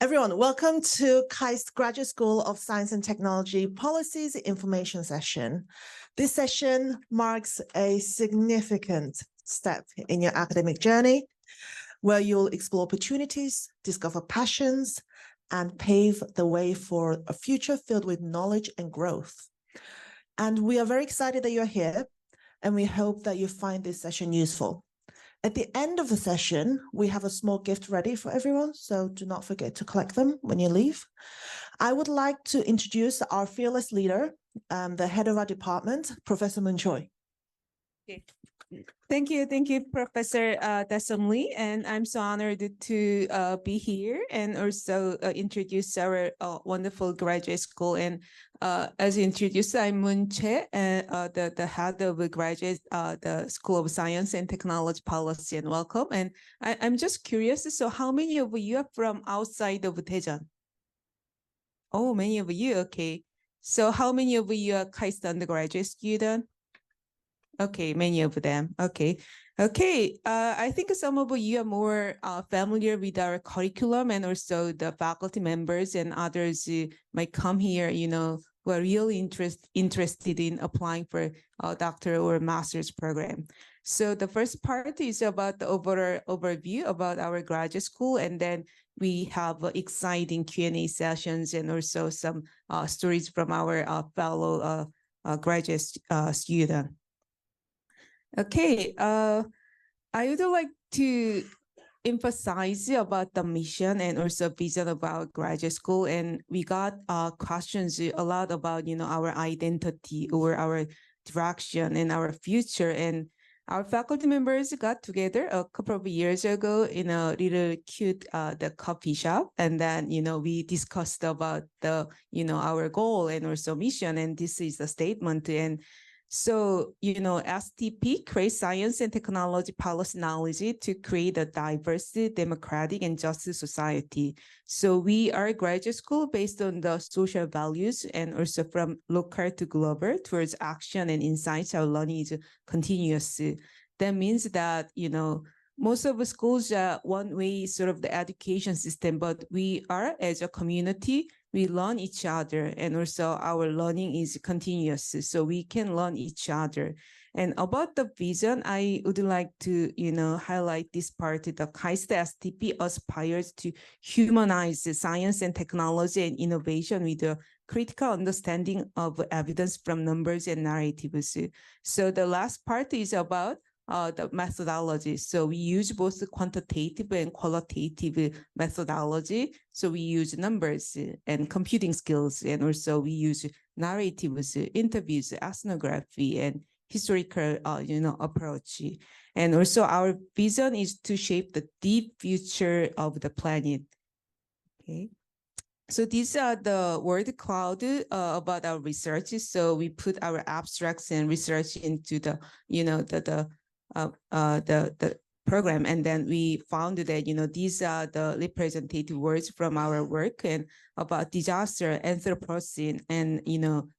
Everyone, welcome to KAIST Graduate School of Science and Technology Policies Information Session. This session marks a significant step in your academic journey, where you'll explore opportunities, discover passions, and pave the way for a future filled with knowledge and growth. And we are very excited that you're here, and we hope that you find this session useful. At the end of the session, we have a small gift ready for everyone, so do not forget to collect them when you leave. I would like to introduce our fearless leader, the head of our department, Professor Moon Choi. Okay. Thank you, Professor Dasom Lee, and I'm so honored to be here and also introduce our wonderful graduate school. And as introduced, I'm Moon Choi, the head of the School of Science and Technology Policy, and welcome. And I'm just curious, so how many of you are from outside of Daejeon? Oh, many of you, okay. So how many of you are KAIST undergraduate student? Okay, many of them. Okay. I think some of you are more familiar with our curriculum, and also the faculty members and others might come here, who are really interested in applying for a doctoral or master's program. So the first part is about the overall overview about our graduate school, and then we have exciting Q&A sessions and also some stories from our fellow graduate student. Okay, I would like to emphasize about the mission and also vision of our graduate school. And we got questions a lot about, our identity or our direction and our future. And our faculty members got together a couple of years ago in a little cute the coffee shop. And then, we discussed about the, our goal and also mission. And this is the statement. And so, STP creates science and technology policy knowledge to create a diverse, democratic, and just society. So we are a graduate school based on the social values and also from local to global towards action and insights. Our learning is continuous. That means that, most of the schools are one way sort of the education system, but we are as a community, we learn each other, and also our learning is continuous, so we can learn each other. And about the vision, I would like to, highlight this part. The KAIST STP aspires to humanize science and technology and innovation with a critical understanding of evidence from numbers and narratives. So the last part is about the methodology. So we use both quantitative and qualitative methodology. So we use numbers and computing skills, and also we use narratives, interviews, ethnography, and historical, approach. And also our vision is to shape the deep future of the planet. Okay. So these are the word cloud about our research. So we put our abstracts and research into the, the program, and then we found that these are the representative words from our work and about disaster, Anthropocene, and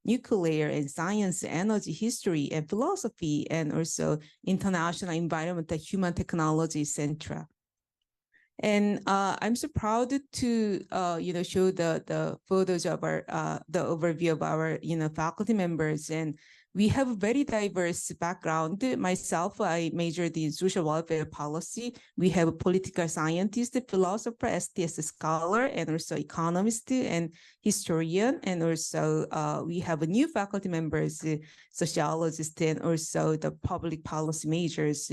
nuclear and science, energy, history, and philosophy, and also international environment, human technology, etc. And I'm so proud to show the photos of our the overview of our faculty members. And we have a very diverse background. Myself, I majored in social welfare policy. We have a political scientist, philosopher, STS scholar, and also economist and historian. And also we have a new faculty members, sociologist, and also the public policy majors.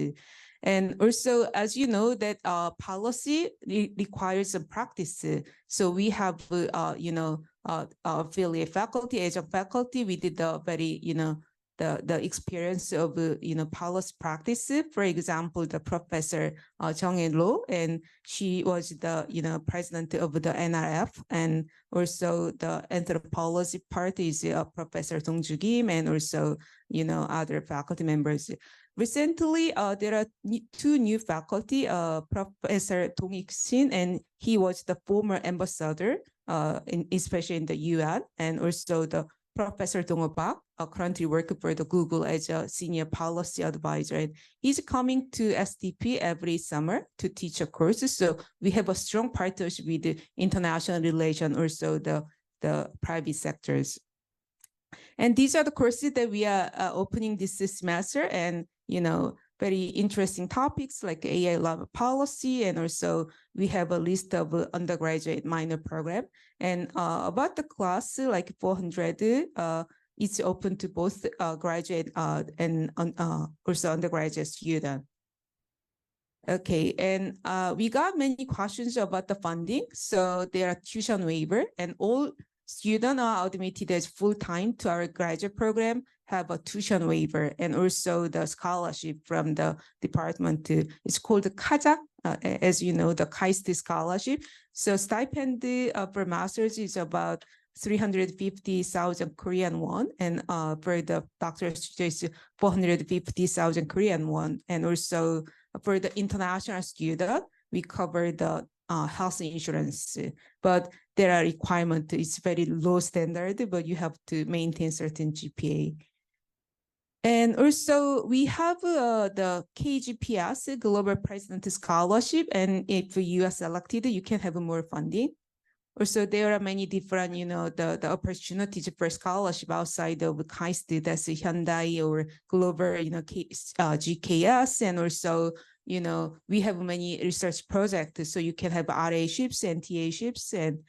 And also, as you know, that policy requires a practice. So we have, affiliate faculty. As a faculty, we did the very, the experience of, policy practice. For example, the Professor Jung-In-Lo, and she was the, president of the NRF, and also the anthropology part is Professor Dong-Ju Kim, and also, other faculty members. Recently, there are two new faculty, Professor Dong-Ik Shin, and he was the former ambassador, especially in the UN, and also the Professor Dong Park, currently working for the Google as a senior policy advisor. And he's coming to STP every summer to teach a course. So we have a strong partnership with the international relations, also the private sectors. And these are the courses that we are opening this semester, and very interesting topics like AI lab policy, and also we have a list of undergraduate minor program. And about the class, like 400, it's open to both graduate and also undergraduate student. Okay, and we got many questions about the funding. So there are tuition waiver, and all students are admitted as full-time to our graduate program have a tuition waiver, and also the scholarship from the department. It's called the Kajak, as you know, the KAIST scholarship. So stipend for master's is about 350,000 Korean won, and for the doctorate students, 450,000 Korean won. And also for the international student, we cover the health insurance, but there are requirements. It's very low standard, but you have to maintain certain GPA. And also we have the KGPS, Global President Scholarship, and if you are selected, you can have more funding. Also, there are many different, the opportunities for scholarship outside of KAIST, that's Hyundai or Global, GKS, and also, we have many research projects, so you can have RA-ships and TA-ships. And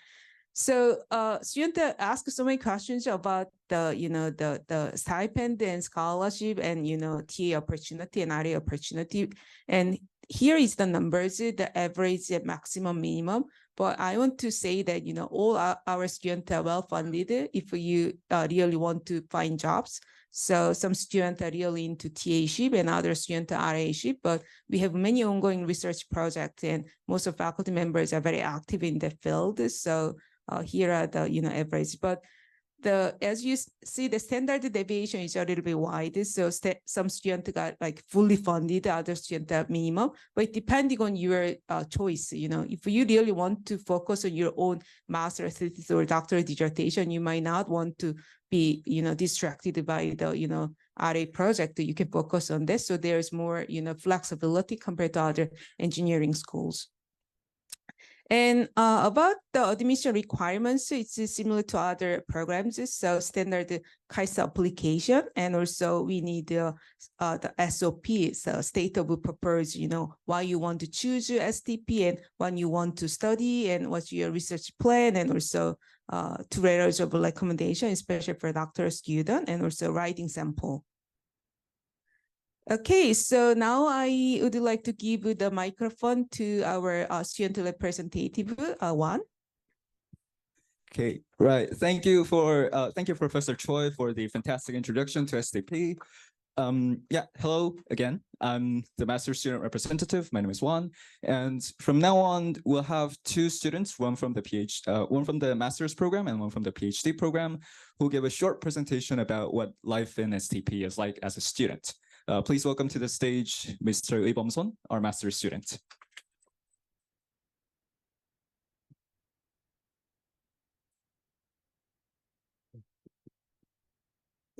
so students ask so many questions about the stipend and scholarship and, TA opportunity and RA opportunity. And here is the numbers, the average, maximum, minimum. But I want to say that, all our students are well-funded if you really want to find jobs. So some students are really into TA-ship and other students are RA-ship, but we have many ongoing research projects, and most of faculty members are very active in the field. So here are the, average. But as you see, the standard deviation is a little bit wide. So some students got like fully funded, other students are minimum, but depending on your choice, if you really want to focus on your own master's thesis or doctoral dissertation, you might not want to be, distracted by the, RA project. You can focus on this. So there's more, flexibility compared to other engineering schools. And about the admission requirements, it's similar to other programs. So standard KAIST application, and also we need the SOP, so state of purpose, why you want to choose your STP and when you want to study and what's your research plan, and also 2 letters of recommendation, especially for doctoral student, and also writing sample. Okay, so now I would like to give the microphone to our student representative, Juan. Okay, right. Thank you, Professor Choi, for the fantastic introduction to STP. Hello again. I'm the master student representative. My name is Juan, and from now on, we'll have 2 students, one from the master's program and one from the PhD program, who'll give a short presentation about what life in STP is like as a student. Please welcome to the stage Mr. Lee Bom-son, our master's student.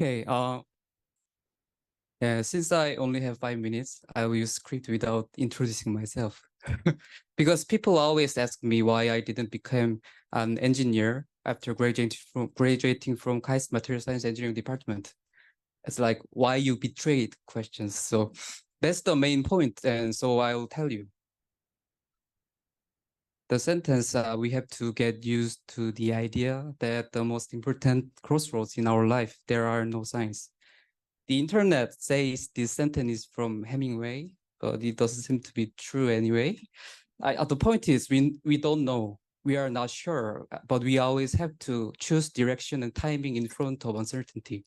Okay, since I only have 5 minutes, I will use script without introducing myself. Because people always ask me why I didn't become an engineer after graduating from KAIST Material Science Engineering Department. It's like, why you betrayed questions. So that's the main point, and so I will tell you. The sentence, we have to get used to the idea that the most important crossroads in our life, there are no signs. The internet says this sentence is from Hemingway, but it doesn't seem to be true anyway. The point is, we don't know. We are not sure, but we always have to choose direction and timing in front of uncertainty.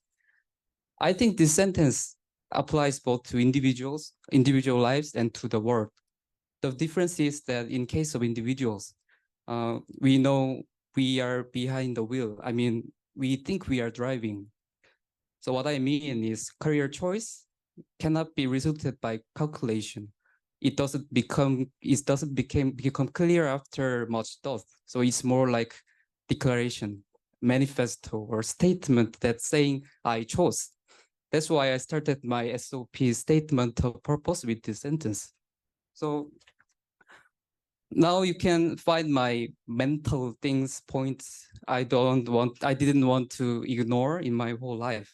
I think this sentence applies both to individual lives, and to the world. The difference is that in case of individuals, we know we are behind the wheel. I mean, we think we are driving. So what I mean is career choice cannot be resulted by calculation. It doesn't become clear after much thought. So it's more like declaration. manifesto or statement that's saying I chose. That's why I started my SOP statement of purpose with this sentence. So now you can find my mental things, points I didn't want to ignore in my whole life.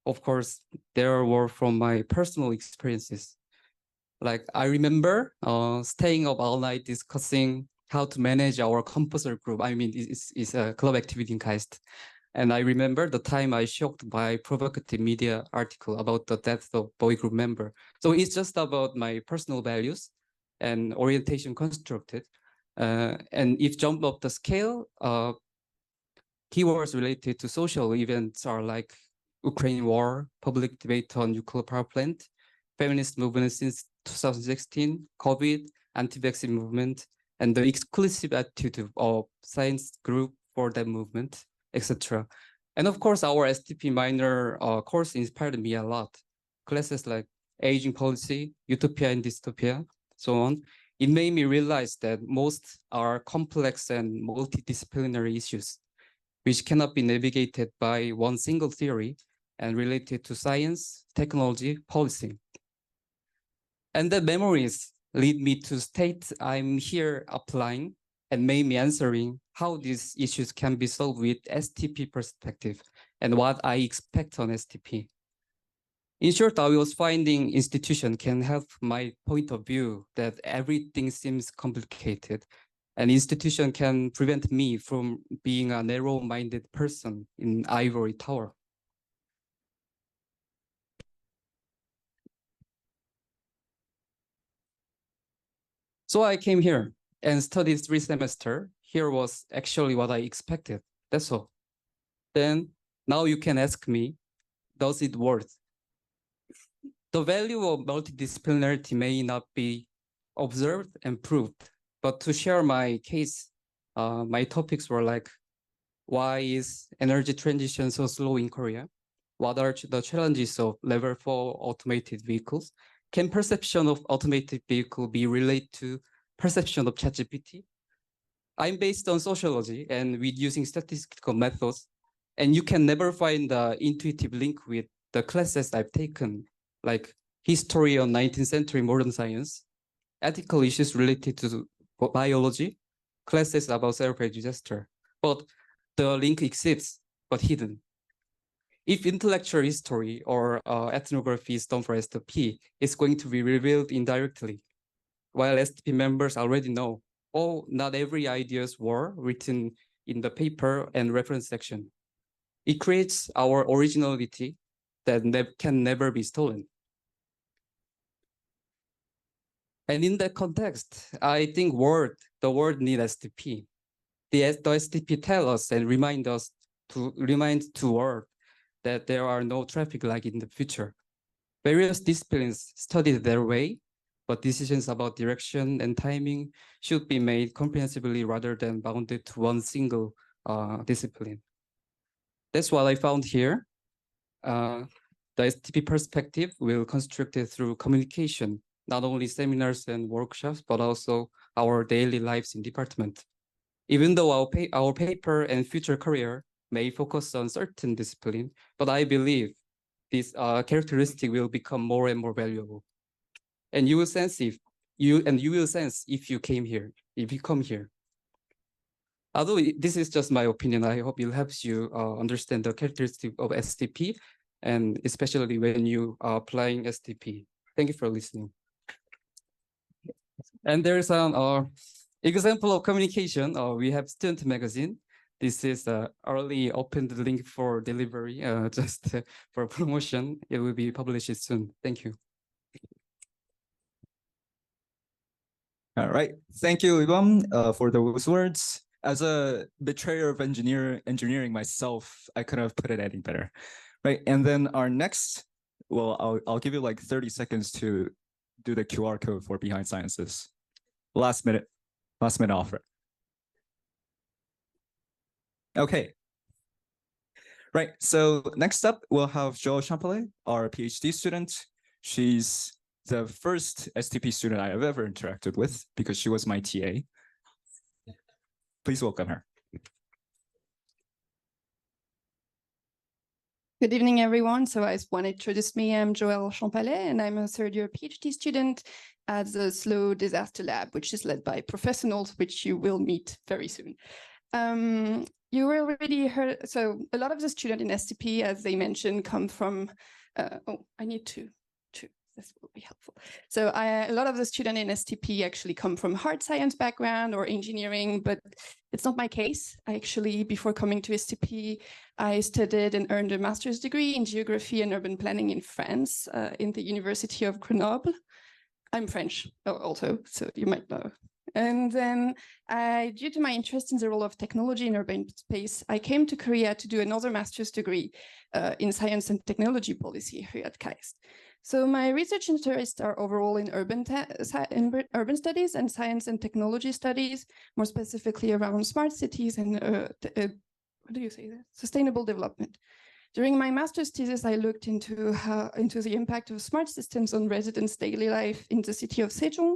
Of course, there were from my personal experiences. Like I remember staying up all night discussing how to manage our composer group. I mean, it's a club activity in KAIST. And I remember the time I shocked by provocative media article about the death of boy group member. So it's just about my personal values and orientation constructed. And if jump up the scale, keywords related to social events are like Ukraine war, public debate on nuclear power plant, feminist movement since 2016, COVID, anti-vaccine movement, and the exclusive attitude of science group for that movement, etc. And of course, our STP minor course inspired me a lot. Classes like aging policy, utopia and dystopia, so on. It made me realize that most are complex and multidisciplinary issues, which cannot be navigated by one single theory and related to science, technology, policy. And the memories lead me to state I'm here applying and made me answering how these issues can be solved with STP perspective and what I expect on STP. In short, I was finding institution can help my point of view that everything seems complicated. An institution can prevent me from being a narrow-minded person in ivory tower. So I came here and studied 3 semesters. Here was actually what I expected. That's all. Then now you can ask me, does it worth? The value of multidisciplinarity may not be observed and proved, but to share my case, my topics were like, why is energy transition so slow in Korea? What are the challenges of level 4 automated vehicles? Can perception of automated vehicle be related to perception of ChatGPT? I'm based on sociology and with using statistical methods, and you can never find the intuitive link with the classes I've taken, like history on 19th century modern science, ethical issues related to biology, classes about therapeutic disaster. But the link exists, but hidden. If intellectual history or ethnography is done for STP, it's going to be revealed indirectly, while STP members already know, oh, not every ideas were written in the paper and reference section. It creates our originality that can never be stolen. And in that context, I think the world needs STP. The STP tell us and remind to world that there are no traffic light in the future. Various disciplines study their way, but decisions about direction and timing should be made comprehensively rather than bounded to one single discipline. That's what I found here. The STP perspective will construct it through communication, not only seminars and workshops, but also our daily lives in department. Even though our paper and future career may focus on certain discipline, but I believe this characteristic will become more and more valuable. And you will sense if you come here. Although this is just my opinion, I hope it helps you understand the characteristic of STP, and especially when you are applying STP. Thank you for listening. And there's an example of communication. We have student magazine. This is early opened link for delivery, just for promotion. It will be published soon. Thank you. All right. Thank you, Ivan, for those words. As a betrayer of engineering myself, I couldn't have put it any better. Right. And then our next, well, I'll give you like 30 seconds to do the QR code for Behind Sciences. Last minute offer. Okay. Right. So next up, we'll have Jo Champellet, our PhD student. She's the first STP student I have ever interacted with because she was my TA. Please welcome her. Good evening, everyone. So as one introduced me, I'm Joëlle Champalet, and I'm a third-year PhD student at the SLO Disaster Lab, which is led by professionals, which you will meet very soon. You already heard, so a lot of the students in STP, as they mentioned, come from, this will be helpful. So a lot of the students in STP actually come from hard science background or engineering, but it's not my case. I actually, before coming to STP, I studied and earned a master's degree in geography and urban planning in France, in the University of Grenoble. I'm French also, so you might know. And then due to my interest in the role of technology in urban space, I came to Korea to do another master's degree in science and technology policy here at KAIST. So my research interests are overall in urban studies and science and technology studies, more specifically around smart cities and what do you say there? Sustainable development. During my master's thesis, I looked into the impact of smart systems on residents' daily life in the city of Sejong.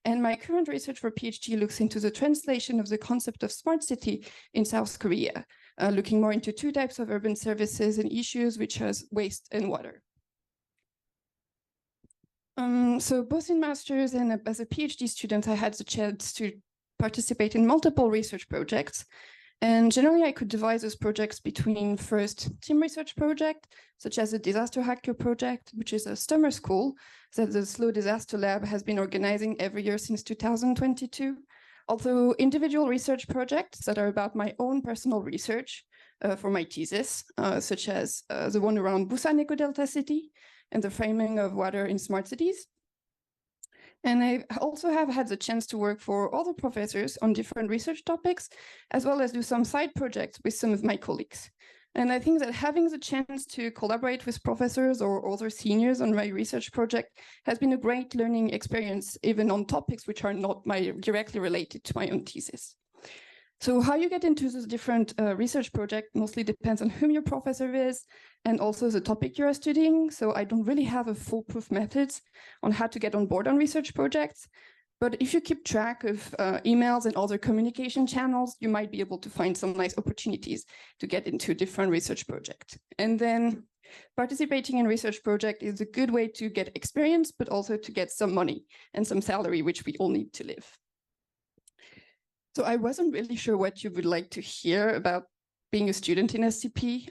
And my current research for PhD looks into the translation of the concept of smart city in South Korea, looking more into two types of urban services and issues, which are waste and water. So both in master's and as a PhD student, I had the chance to participate in multiple research projects. And generally, I could divide those projects between first team research project, such as the Disaster Hacker Project, which is a summer school that the SLO Disaster Lab has been organizing every year since 2022. Also, individual research projects that are about my own personal research for my thesis, such as the one around Busan Eco-Delta City and the framing of water in smart cities. And I also have had the chance to work for other professors on different research topics, as well as do some side projects with some of my colleagues. And I think that having the chance to collaborate with professors or other seniors on my research project has been a great learning experience, even on topics which are not directly related to my own thesis. So how you get into this different research project mostly depends on whom your professor is and also the topic you are studying. So I don't really have a foolproof method on how to get on board on research projects. But if you keep track of emails and other communication channels, you might be able to find some nice opportunities to get into different research projects. And then participating in research project is a good way to get experience, but also to get some money and some salary, which we all need to live. So I wasn't really sure what you would like to hear about being a student in STP.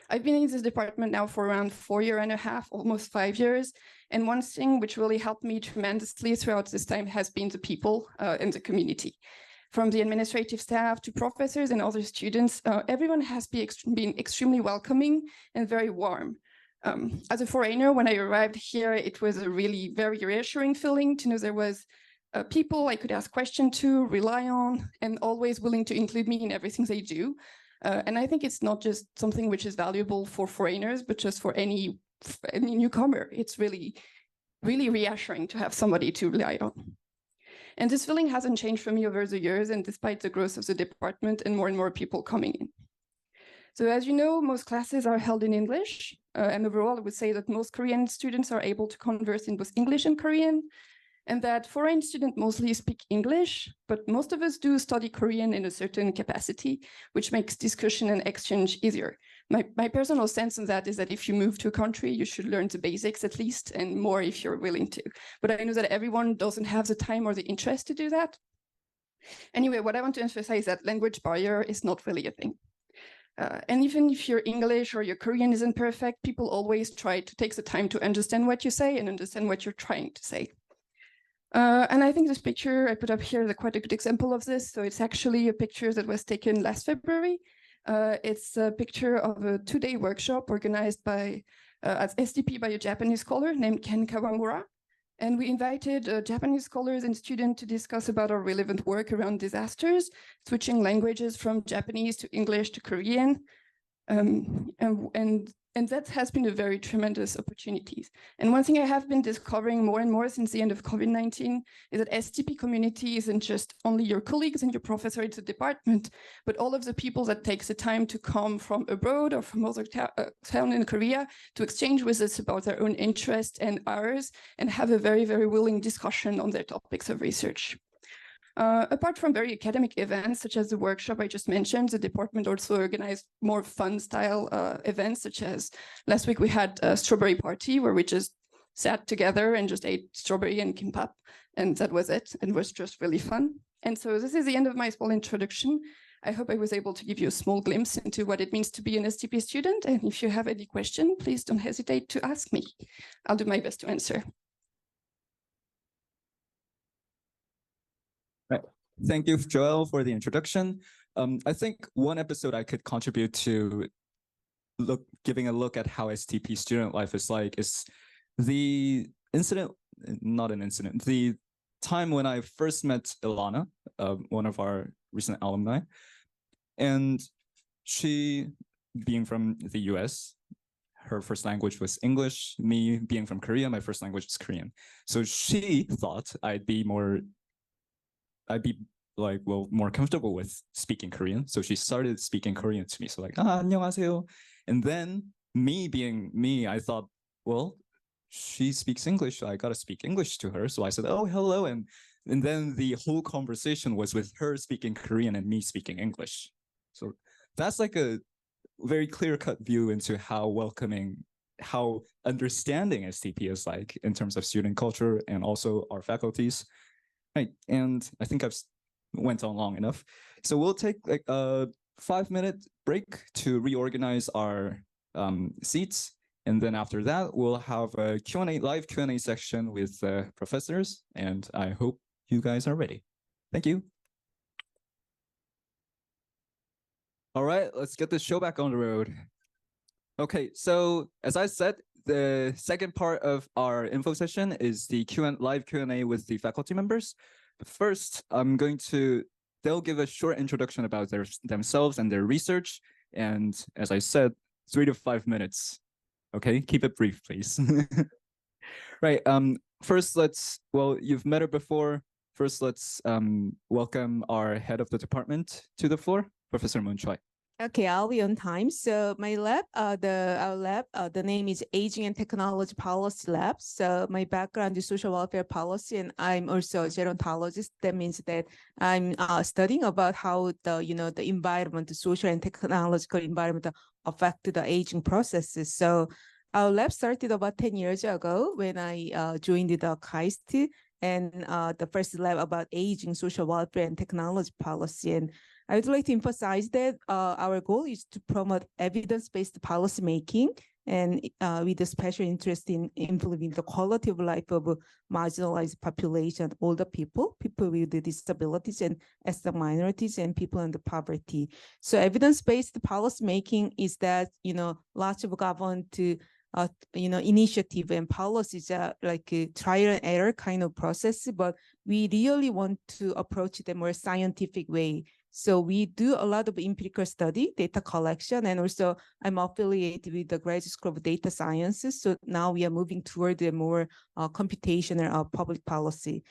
I've been in this department now for around 4.5 years, almost 5 years. And one thing which really helped me tremendously throughout this time has been the people and the community. From the administrative staff to professors and other students, everyone has been extremely welcoming and very warm. As a foreigner, when I arrived here, it was a really very reassuring feeling to know there was people I could ask questions to, rely on, and always willing to include me in everything they do. And I think it's not just something which is valuable for foreigners, but just for any newcomer. It's really, really reassuring to have somebody to rely on. And this feeling hasn't changed for me over the years, and despite the growth of the department and more people coming in. So as you know, most classes are held in English. And overall, I would say that most Korean students are able to converse in both English and Korean, and that foreign students mostly speak English, but most of us do study Korean in a certain capacity, which makes discussion and exchange easier. My personal sense of that is that if you move to a country, you should learn the basics at least, and more if you're willing to. But I know that everyone doesn't have the time or the interest to do that. Anyway, what I want to emphasize is that language barrier is not really a thing. And even if your English or your Korean isn't perfect, people always try to take the time to understand what you say and understand what you're trying to say. And I think this picture I put up here is quite a good example of this. So it's actually a picture that was taken last February. It's a picture of a 2-day workshop organized by at STP by a Japanese scholar named Ken Kawamura. And we invited Japanese scholars and students to discuss about our relevant work around disasters, switching languages from Japanese to English to Korean. And that has been a very tremendous opportunity. And one thing I have been discovering more and more since the end of COVID-19 is that STP community isn't just only your colleagues and your professor in the department, but all of the people that takes the time to come from abroad or from other town in Korea to exchange with us about their own interests and ours, and have a very, very willing discussion on their topics of research. Apart from very academic events, such as the workshop I just mentioned, the department also organized more fun style events, such as last week we had a strawberry party where we just sat together and just ate strawberry and kimbap, and that was it. It was just really fun. And so this is the end of my small introduction. I hope I was able to give you a small glimpse into what it means to be an STP student. And if you have any question, please don't hesitate to ask me. I'll do my best to answer. Right. Thank you, Joel, for the introduction. I think one episode I could contribute to giving a look at how STP student life is like is the incident, not an incident, the time when I first met Ilana, one of our recent alumni, and she, being from the US, her first language was English. Me being from Korea, my first language is Korean. So she thought I'd be more comfortable with speaking Korean. So she started speaking Korean to me. So like, 안녕하세요. And then me being me, I thought, well, she speaks English, so I gotta speak English to her. So I said, oh, hello. And then the whole conversation was with her speaking Korean and me speaking English. So that's like a very clear-cut view into how welcoming, how understanding STP is like in terms of student culture and also our faculties. Right, and I think I've went on long enough. So we'll take like a 5-minute break to reorganize our seats. And then after that, we'll have a live Q&A section with professors. And I hope you guys are ready. Thank you. All right, let's get this show back on the road. Okay, so as I said, the second part of our info session is the live Q&A with the faculty members. But first, they'll give a short introduction about themselves and their research. And as I said, 3 to 5 minutes. Okay, keep it brief, please. Right, first you've met her before. First, let's welcome our head of the department to the floor, Professor Moon Choi. Okay, I'll be on time. So my lab, our lab, the name is Aging and Technology Policy Lab. So my background is social welfare policy, and I'm also a gerontologist. That means that I'm studying about how the environment, the social and technological environment affect the aging processes. So our lab started about 10 years ago when I joined the KAIST, and the first lab about aging, social welfare, and technology policy. And I would like to emphasize that our goal is to promote evidence-based policymaking and with a special interest in improving the quality of life of marginalized population, older people, people with disabilities, and ethnic minorities, and people under poverty. So evidence-based policymaking is that, lots of government initiative and policies are like a trial and error kind of process, but we really want to approach them more scientific way. So we do a lot of empirical study, data collection, and also I'm affiliated with the Graduate School of Data Sciences. So now we are moving toward a more computational public policy.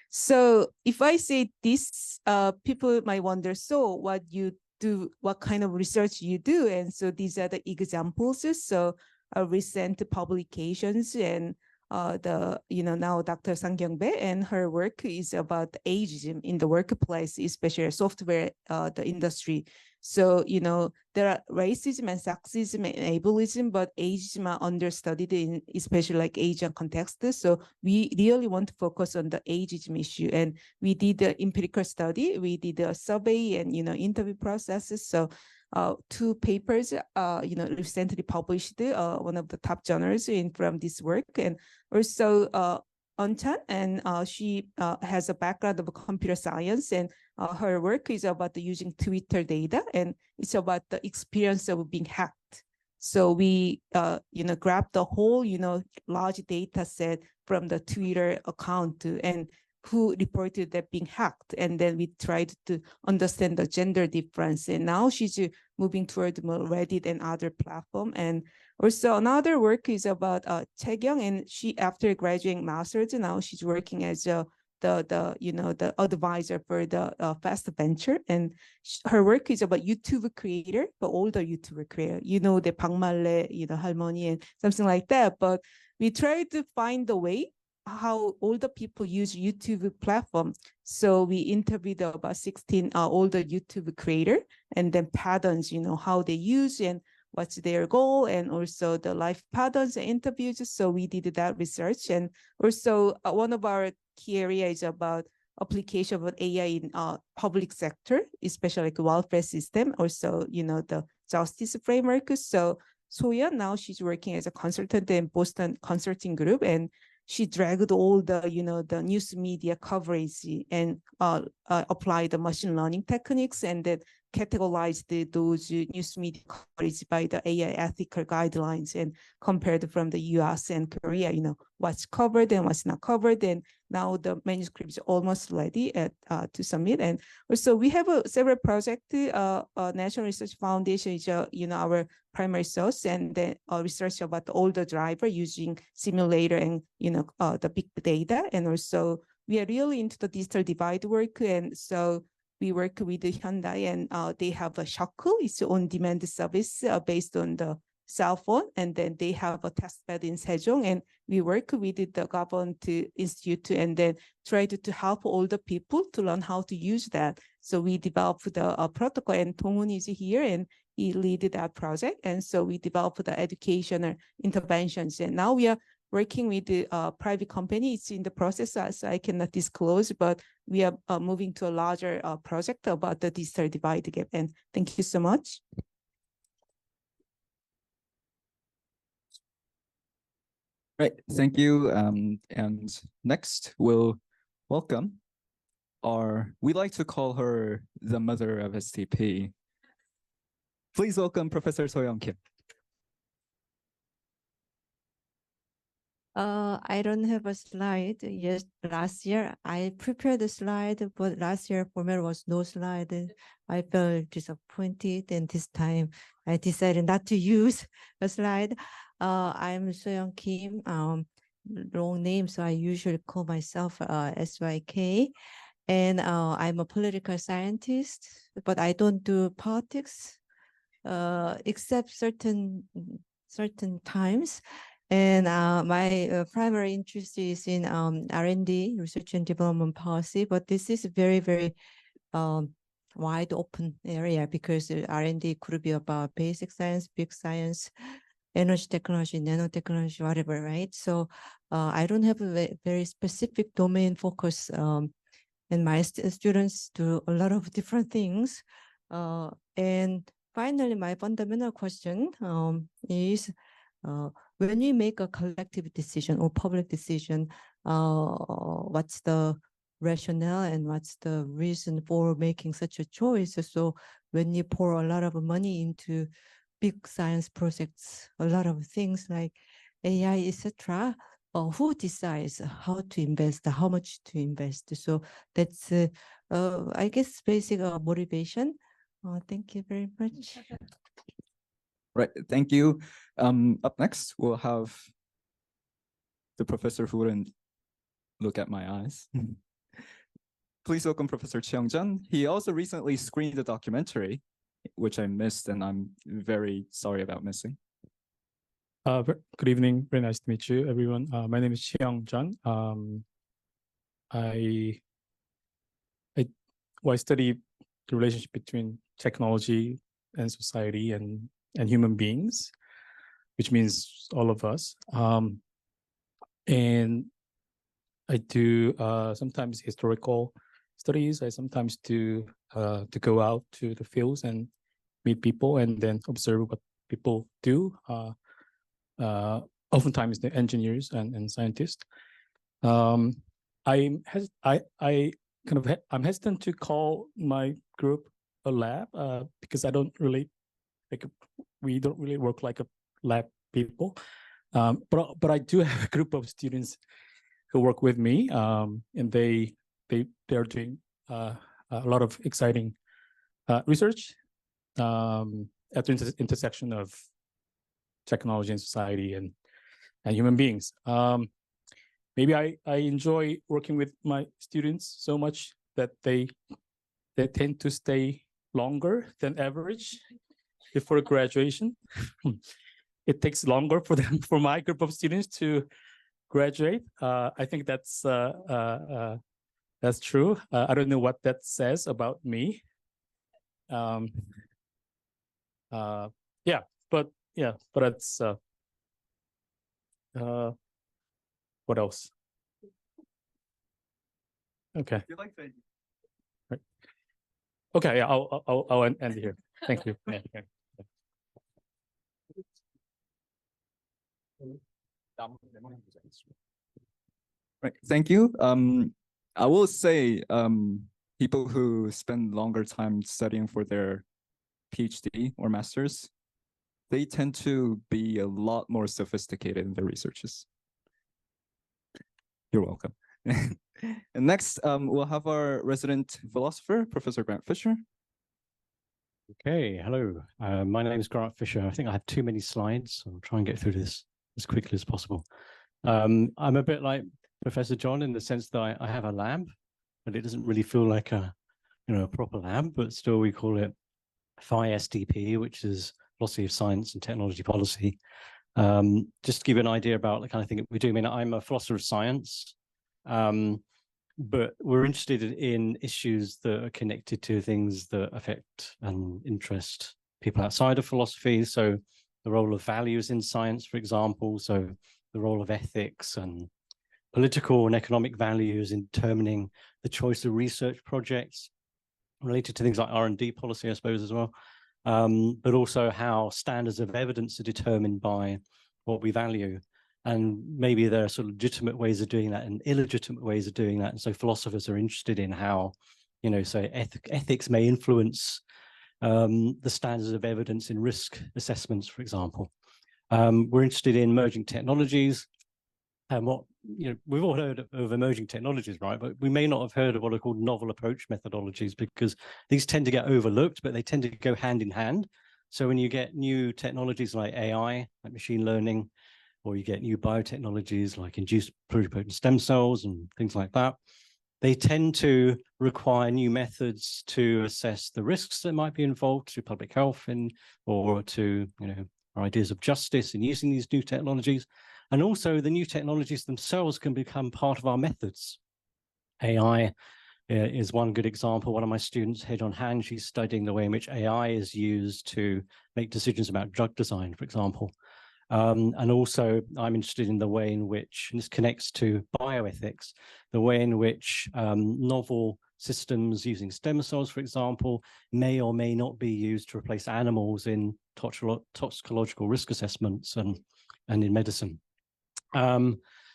So if I say this, people might wonder, so what you do, what kind of research you do? And so these are the examples. So recent publications, and now Dr. Sang Kyung-bae, and her work is about ageism in the workplace, especially software the industry. So there are racism and sexism and ableism, but ageism are understudied in especially like Asian context. So we really want to focus on the ageism issue, and we did the empirical study, we did a survey and interview processes. So 2 papers, recently published, one of the top journals from this work, and also Eun-chan, and she has a background of computer science, and her work is about using Twitter data, and it's about the experience of being hacked. So we, grab the whole, large data set from the Twitter account and who reported that being hacked. And then we tried to understand the gender difference. And now she's moving toward more Reddit and other platform. And also another work is about Chae-kyung, and she, after graduating master's, now she's working as the advisor for the Fast Venture. And her work is about YouTube creator, but older YouTuber creator, the Bangmalle, 할머니, and something like that. But we try to find the way how older people use YouTube platform. So we interviewed about 16 older YouTube creator, and then patterns, how they use and what's their goal, and also the life patterns and interviews. So we did that research. And also one of our key areas is about application of AI in public sector, especially like welfare system, also, the justice framework. So Soya, now she's working as a consultant in Boston Consulting Group, and she dragged all the, the news media coverage and applied the machine learning techniques, and then categorized those news media coverage by the AI ethical guidelines and compared from the US and Korea, what's covered and what's not covered. And now the manuscript is almost ready to submit. And also we have several projects. National Research Foundation is, our primary source, and then research about the older driver using simulator and, the big data. And also we are really into the digital divide work. And so we work with Hyundai, and they have a Shackle, it's on-demand service based on the cell phone, and then they have a test bed in Sejong, and we work with the government institute and then try to help older people to learn how to use that. So we developed the protocol, and Donghoon is here, and he led that project. And so we developed the educational interventions, and now we are working with the private company. It's in the process, so I cannot disclose, but we are moving to a larger project about the digital divide gap. And thank you so much. Right, thank you. And next we'll welcome we like to call her the mother of STP. Please welcome Professor Soyoung Kim. I don't have a slide. Yes, last year I prepared a slide, but last year for me was no slide. I felt disappointed, and this time I decided not to use a slide. I'm Soyoung Kim, long name, so I usually call myself SYK. And I'm a political scientist, but I don't do politics except certain times. And my primary interest is in R&D, research and development policy, but this is a very, very wide open area, because R&D could be about basic science, big science, energy technology, nanotechnology, whatever, right? So I don't have a very specific domain focus, and my students do a lot of different things. And finally, my fundamental question is, when you make a collective decision or public decision, what's the rationale and what's the reason for making such a choice? So when you pour a lot of money into big science projects, a lot of things like AI, etc., who decides how to invest, how much to invest? So that's, I guess, basic motivation. Thank you very much. Right, thank you. Up next, we'll have the professor who wouldn't look at my eyes. Please welcome Professor Cheong Jun. He also recently screened a documentary, which I missed, and I'm very sorry about missing. Good evening. Very nice to meet you, everyone. My name is Cheong Jun. I study the relationship between technology and society and human beings, which means all of us. And I do sometimes historical studies. I sometimes do to go out to the fields and meet people and then observe what people do. Oftentimes the engineers and scientists. I'm hesitant to call my group a lab because we don't really work like a lab people. But I do have a group of students who work with me, and they're doing a lot of exciting research at the intersection of technology and society and human beings. Maybe I enjoy working with my students so much that they tend to stay longer than average before graduation. It takes longer for my group of students to graduate. I think that's true. I don't know what that says about me. Yeah, but that's what else? Okay. Right. Okay, yeah, I'll end here. Thank you. Yeah, okay. Right, thank you. I will say people who spend longer time studying for their PhD or masters, they tend to be a lot more sophisticated in their researches. You're welcome. And next, we'll have our resident philosopher, Professor Grant Fisher. Okay, hello. My name is Grant Fisher. I think I have too many slides, so I'll try and get through this as quickly as possible. I'm a bit like Professor John in the sense that I have a lab, but it doesn't really feel like a proper lab, but still we call it STP, which is Philosophy of Science and Technology Policy. Just to give you an idea about the kind of thing that we do. I mean, I'm a philosopher of science, but we're interested in issues that are connected to things that affect and interest people outside of philosophy. So the role of values in science, for example, so the role of ethics and political and economic values in determining the choice of research projects related to things like R&D policy, I suppose, as well. But also how standards of evidence are determined by what we value. And maybe there are sort of legitimate ways of doing that and illegitimate ways of doing that. And so philosophers are interested in how, say ethics may influence the standards of evidence in risk assessments, for example. We're interested in emerging technologies. And we've all heard of emerging technologies, right? But we may not have heard of what are called novel approach methodologies, because these tend to get overlooked, but they tend to go hand in hand. So when you get new technologies like AI, like machine learning, or you get new biotechnologies like induced pluripotent stem cells and things like that, they tend to require new methods to assess the risks that might be involved to public health or to our ideas of justice in using these new technologies. And also the new technologies themselves can become part of our methods. AI is one good example. One of my students, Hye-Jun Han, she's studying the way in which AI is used to make decisions about drug design, for example. And also I'm interested in the way in which, and this connects to bioethics, the way in which novel systems using stem cells, for example, may or may not be used to replace animals in toxicological risk assessments and in medicine.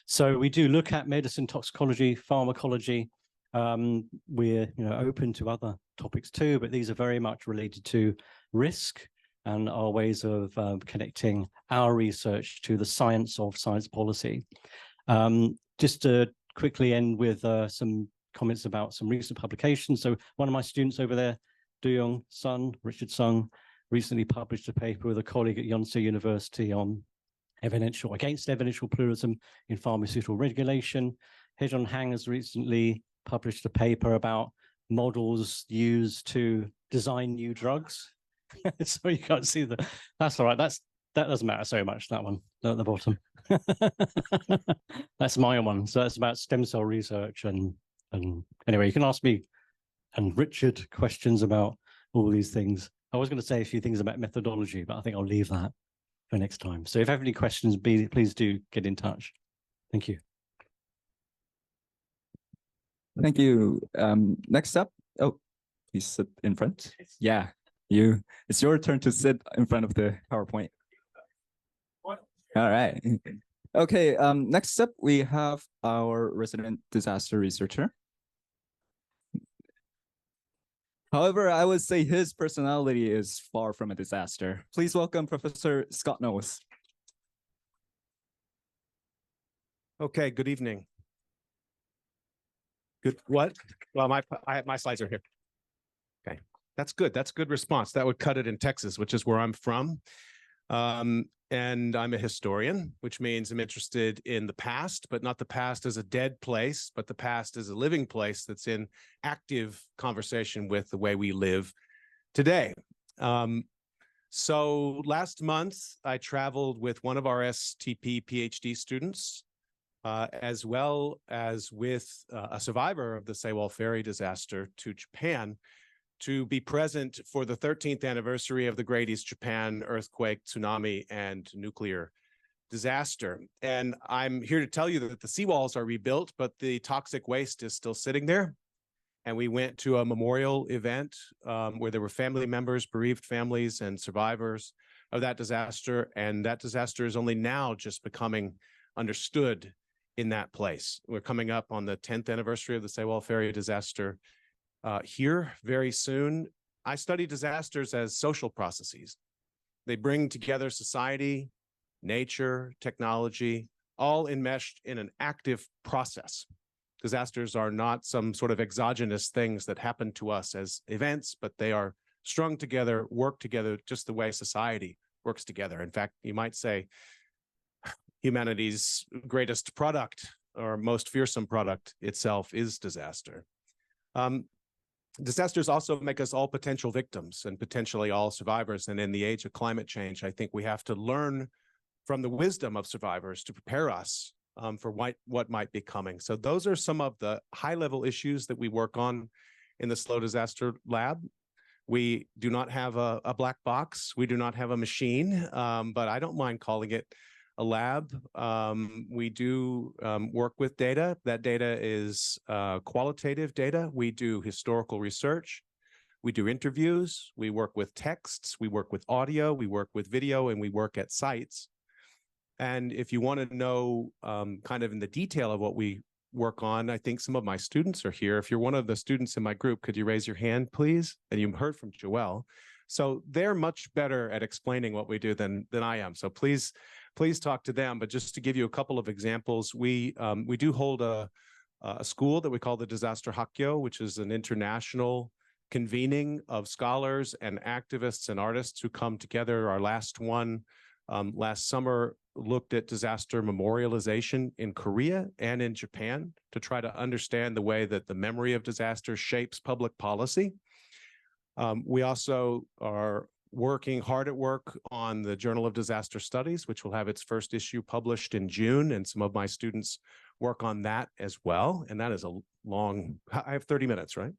So we do look at medicine, toxicology, pharmacology. We're open to other topics too, but these are very much related to risk and our ways of connecting our research to the science of science policy. Just to quickly end with some comments about some recent publications. So one of my students over there, Do-Young Sun, Richard Sung, recently published a paper with a colleague at Yonsei University on against evidential pluralism in pharmaceutical regulation. Hye-Jun Han has recently published a paper about models used to design new drugs. So you can't see that's all right. That doesn't matter so much, that one at the bottom. That's my one. So that's about stem cell research. And anyway, you can ask me and Richard questions about all these things. I was going to say a few things about methodology, but I think I'll leave that for next time. So if you have any questions, please do get in touch. Thank you. Thank you. Next up, please sit in front. Yeah, it's your turn to sit in front of the PowerPoint. All right. Okay, next up, we have our resident disaster researcher. However, I would say his personality is far from a disaster. Please welcome Professor Scott Knowles. Okay, good evening. Good, what? Well, my slides are here. Okay, that's good. That's a good response. That would cut it in Texas, which is where I'm from. And I'm a historian, which means I'm interested in the past, but not the past as a dead place, but the past as a living place that's in active conversation with the way we live today. So last month, I traveled with one of our STP PhD students as well as with a survivor of the Sewol ferry disaster to Japan, to be present for the 13th anniversary of the Great East Japan earthquake, tsunami, and nuclear disaster. And I'm here to tell you that the seawalls are rebuilt, but the toxic waste is still sitting there. And we went to a memorial event where there were family members, bereaved families, and survivors of that disaster. And that disaster is only now just becoming understood in that place. We're coming up on the 10th anniversary of the Sewol ferry disaster here very soon. I study disasters as social processes. They bring together society, nature, technology, all enmeshed in an active process. Disasters are not some sort of exogenous things that happen to us as events, but they are strung together, work together, just the way society works together. In fact, you might say humanity's greatest product or most fearsome product itself is disaster. Disasters also make us all potential victims and potentially all survivors. And in the age of climate change, I think we have to learn from the wisdom of survivors to prepare us for what might be coming. So those are some of the high-level issues that we work on in the Slow Disaster Lab. We do not have a black box. We do not have a machine, but I don't mind calling it a lab. We do work with data. That data is qualitative data. We do historical research. We do interviews. We work with texts. We work with audio. We work with video, and we work at sites. And if you want to know kind of in the detail of what we work on, I think some of my students are here. If you're one of the students in my group, could you raise your hand, please? And you heard from Joelle. So they're much better at explaining what we do than I am. So please talk to them. But just to give you a couple of examples, we do hold a school that we call the Disaster Hakkyo, which is an international convening of scholars and activists and artists who come together. Our last one last summer looked at disaster memorialization in Korea and in Japan to try to understand the way that the memory of disaster shapes public policy. We also are working hard at work on the Journal of Disaster Studies, which will have its first issue published in June, and some of my students work on that as well. And that is a long, I have 30 minutes, right?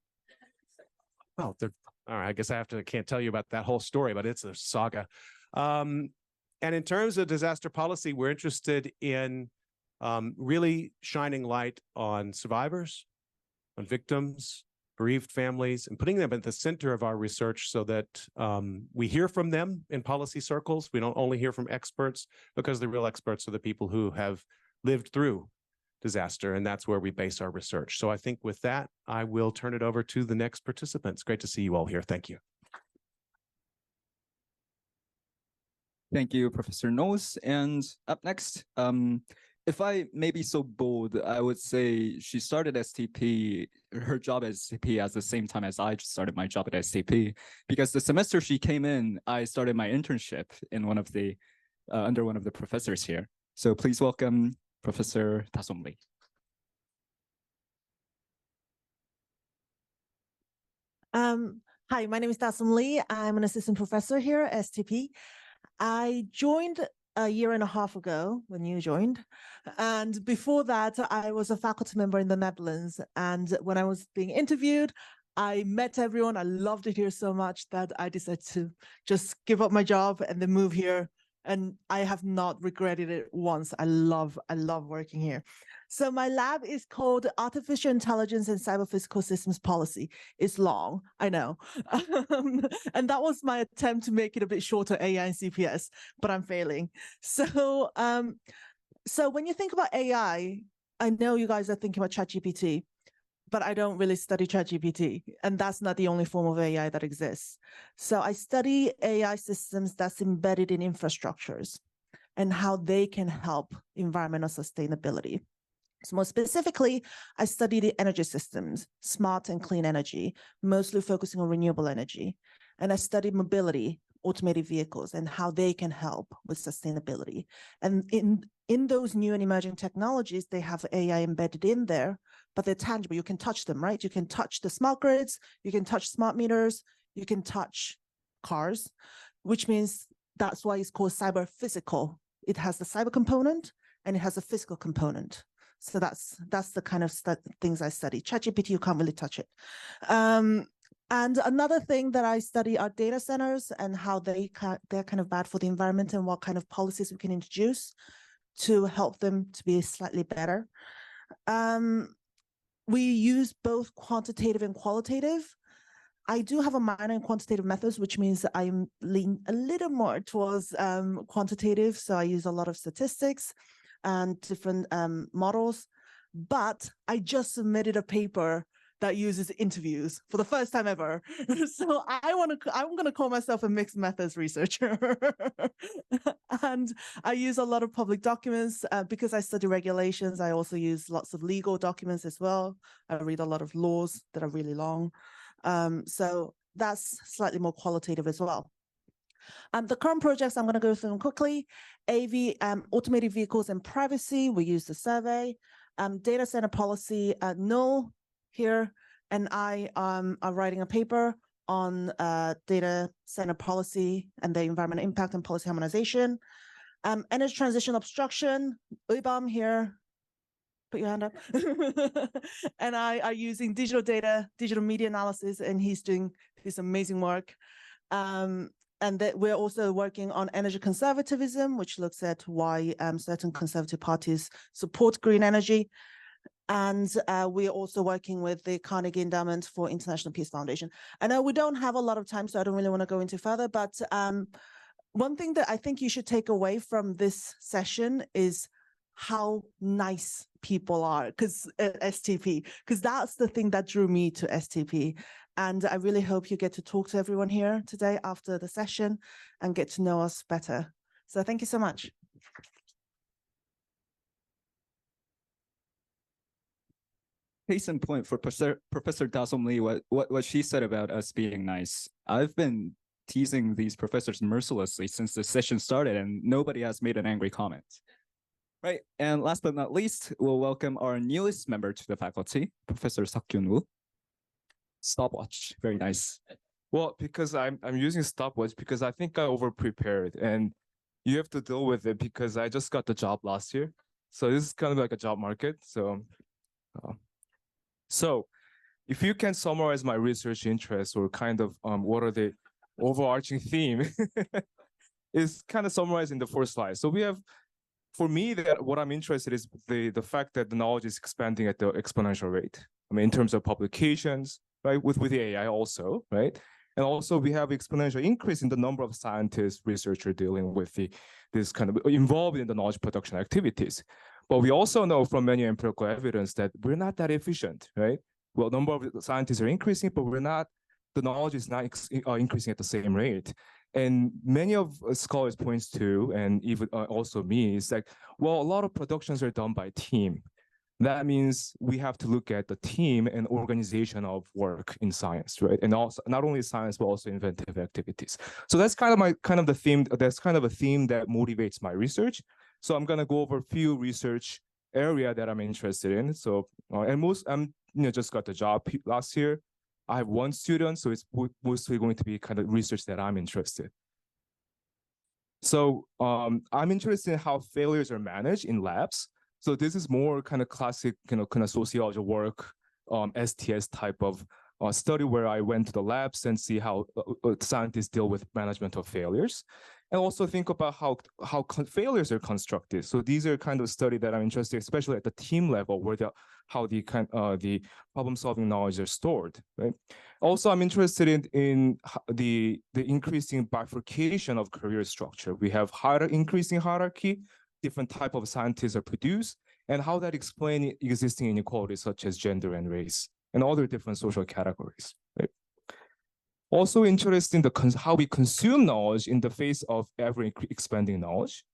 Oh, all right, I guess can't tell you about that whole story, but it's a saga. And in terms of disaster policy, we're interested in really shining light on survivors, on victims, bereaved families, and putting them at the center of our research so that we hear from them in policy circles. We don't only hear from experts, because the real experts are the people who have lived through disaster, and that's where we base our research. So I think with that, I will turn it over to the next participants. Great to see you all here. Thank you. Thank you, Professor Knowles. And up next, if I may be so bold, I would say she started STP, her job at STP at the same time as I started my job at STP, because the semester she came in, I started my internship in one of the, under one of the professors here. So please welcome Professor Da-Sung Lee. Hi, my name is Da-Sung Lee. I'm an assistant professor here at STP. I joined a year and a half ago when you joined. And before that, I was a faculty member in the Netherlands. And when I was being interviewed, I met everyone. I loved it here so much that I decided to just give up my job and then move here. And I have not regretted it once. I love working here. So my lab is called Artificial Intelligence and Cyber Physical Systems Policy. It's long, I know. And that was my attempt to make it a bit shorter, AI and CPS, but I'm failing. So, so when you think about AI, I know you guys are thinking about ChatGPT, but I don't really study ChatGPT, and that's not the only form of AI that exists. So I study AI systems that's embedded in infrastructures and how they can help environmental sustainability. So more specifically, I study the energy systems, smart and clean energy, mostly focusing on renewable energy. And I study mobility, automated vehicles, and how they can help with sustainability. And in those new and emerging technologies, they have AI embedded in there, but they're tangible. You can touch them, right? You can touch the smart grids, you can touch smart meters, you can touch cars, which means that's why it's called cyber physical. It has the cyber component and it has a physical component. So that's the kind of things I study. ChatGPT, you can't really touch it. And another thing that I study are data centers and how they're kind of bad for the environment and what kind of policies we can introduce to help them to be slightly better. We use both quantitative and qualitative. I do have a minor in quantitative methods, which means that I lean a little more towards quantitative. So I use a lot of statistics and different models. But I just submitted a paper that uses interviews for the first time ever. So I'm gonna call myself a mixed methods researcher. And I use a lot of public documents because I study regulations. I also use lots of legal documents as well. I read a lot of laws that are really long. So that's slightly more qualitative as well. The current projects, I'm going to go through them quickly. AV, automated vehicles and privacy, we use the survey. Data center policy, Noel here and I are writing a paper on data center policy and the environmental impact and policy harmonization. Energy transition obstruction, Uibam here, put your hand up. And I are using digital data, digital media analysis, and he's doing this amazing work. And that we're also working on energy conservatism, which looks at why certain conservative parties support green energy. And we're also working with the Carnegie Endowment for International Peace Foundation. I know we don't have a lot of time, so I don't really want to go into further, but one thing that I think you should take away from this session is how nice people are because STP, because that's the thing that drew me to STP. And I really hope you get to talk to everyone here today after the session and get to know us better. So thank you so much. Case in point for Professor Dasom Lee, what she said about us being nice. I've been teasing these professors mercilessly since the session started, and nobody has made an angry comment. Right, and last but not least, we'll welcome our newest member to the faculty, Professor Seok-Kyun Woo. Stopwatch, very nice. Well, because I'm using stopwatch because I think I over-prepared, and you have to deal with it because I just got the job last year. So this is kind of like a job market. So if you can summarize my research interests or kind of what are the overarching theme is kind of summarized in the first slide. So we have, for me, that what I'm interested is the fact that the knowledge is expanding at the exponential rate. I mean, in terms of publications, right, with the AI also, right? And also we have exponential increase in the number of scientists, researchers dealing with this kind of involved in the knowledge production activities. But we also know from many empirical evidence that we're not that efficient, right? Well, number of scientists are increasing, but the knowledge is not increasing at the same rate. And many of scholars points to, and even also me, is like, well, a lot of productions are done by team. That means we have to look at the team and organization of work in science, right? And also not only science, but also inventive activities. So that's kind of the theme. That's kind of a theme that motivates my research. So I'm gonna go over a few research area that I'm interested in. So I'm just got the job last year. I have one student, so it's mostly going to be kind of research that I'm interested. So I'm interested in how failures are managed in labs. So this is more kind of classic, kind of sociology work, STS type of study where I went to the labs and see how scientists deal with management of failures, and also think about how failures are constructed. So these are kind of study that I'm interested, especially at the team level, where how the problem-solving knowledge are stored. Right. Also, I'm interested in the increasing bifurcation of career structure. We have increasing hierarchy. Different type of scientists are produced, and how that explain existing inequalities such as gender and race and other different social categories. Right? Also interested in how we consume knowledge in the face of ever expanding knowledge.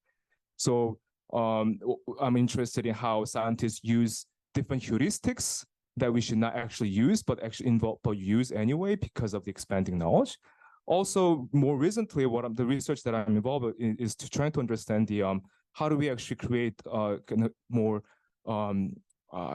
So I'm interested in how scientists use different heuristics that we should not actually use, but actually use anyway because of the expanding knowledge. Also, more recently, the research that I'm involved in is to try to understand how do we actually create more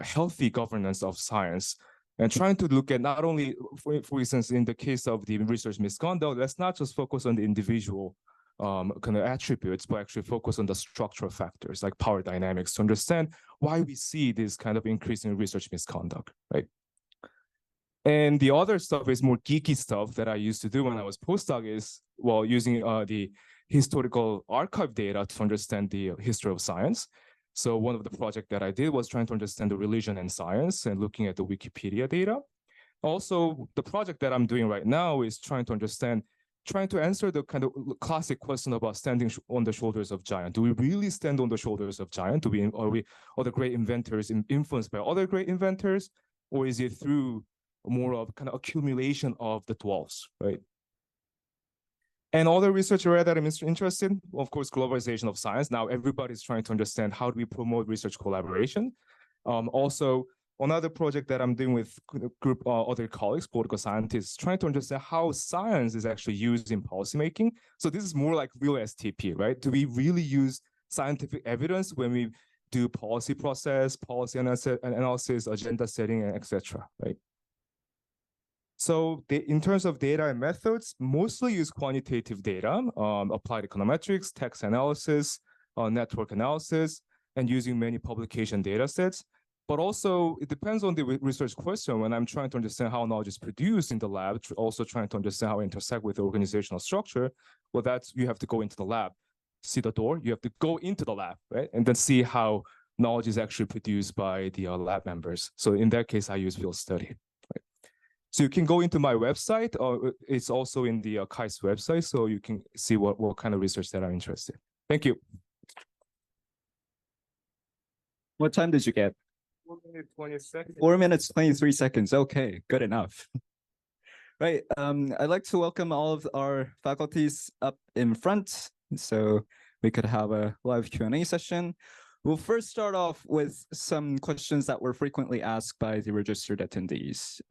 healthy governance of science, and trying to look at not only, for instance, in the case of the research misconduct, let's not just focus on the individual kind of attributes, but actually focus on the structural factors like power dynamics to understand why we see this kind of increasing research misconduct, right? And the other stuff is more geeky stuff that I used to do when I was postdoc is, well, using the historical archive data to understand the history of science. So one of the projects that I did was trying to understand the religion and science and looking at the Wikipedia data. Also, the project that I'm doing right now is trying to answer the kind of classic question about standing on the shoulders of giants. Do we really stand on the shoulders of giants? Are the great inventors influenced by other great inventors? Or is it through more of kind of accumulation of the dwarfs, right? And other research area that I'm interested in, of course, globalization of science. Now everybody's trying to understand how do we promote research collaboration. Also, another project that I'm doing with group other colleagues, political scientists, trying to understand how science is actually used in policymaking. So this is more like real STP, right? Do we really use scientific evidence when we do policy process, policy analysis, agenda setting, and etc., right? So in terms of data and methods, mostly use quantitative data, applied econometrics, text analysis, network analysis, and using many publication data sets. But also, it depends on the research question. When I'm trying to understand how knowledge is produced in the lab, also trying to understand how it intersects with the organizational structure, well, that's, you have to go into the lab. See the door, you have to go into the lab, right? And then see how knowledge is actually produced by the lab members. So in that case, I use field study. So you can go into my website, or it's also in the KAIST website, so you can see what kind of research that I'm interested in. Thank you. What time did you get? 4 minutes, 20 seconds. 4 minutes, 23 seconds. Okay, good enough. Right, I'd like to welcome all of our faculties up in front, so we could have a live Q&A session. We'll first start off with some questions that were frequently asked by the registered attendees.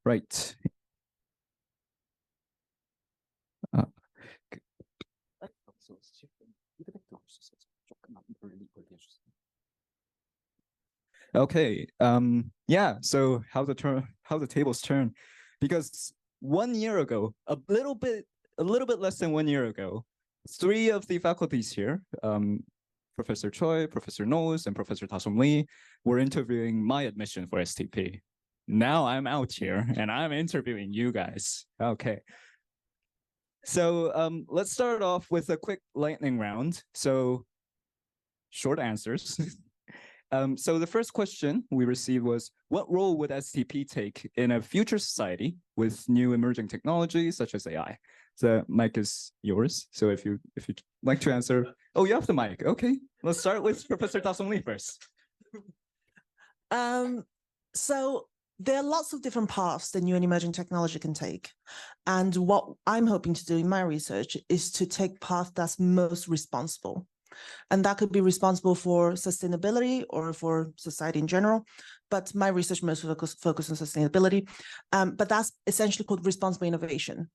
Right. Okay. Yeah. So how the tables turn, because 1 year ago, a little bit less than 1 year ago, 3 of the faculties here, Professor Choi, Professor Knowles, and Professor Ta-Sung Lee, were interviewing my admission for STP. Now I'm out here and I'm interviewing you guys. Okay. So let's start off with a quick lightning round. So short answers. So the first question we received was, what role would STP take in a future society with new emerging technologies such as AI? The mic is yours. So if you'd like to answer, oh, you have the mic. Okay, let's start with Professor Ta-Sung Lee first. So there are lots of different paths that new and emerging technology can take. And what I'm hoping to do in my research is to take path that's most responsible. And that could be responsible for sustainability or for society in general. But my research most focus on sustainability. But that's essentially called responsible innovation.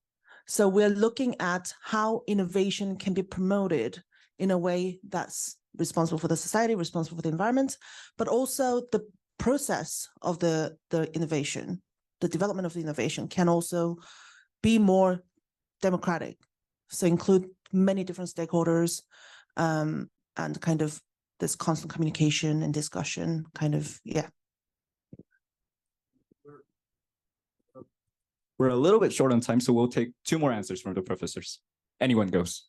So we're looking at how innovation can be promoted in a way that's responsible for the society, responsible for the environment, but also the process of the innovation, the development of the innovation can also be more democratic. So include many different stakeholders, and kind of this constant communication and discussion kind of, yeah. We're a little bit short on time, so we'll take 2 more answers from the professors. Anyone goes.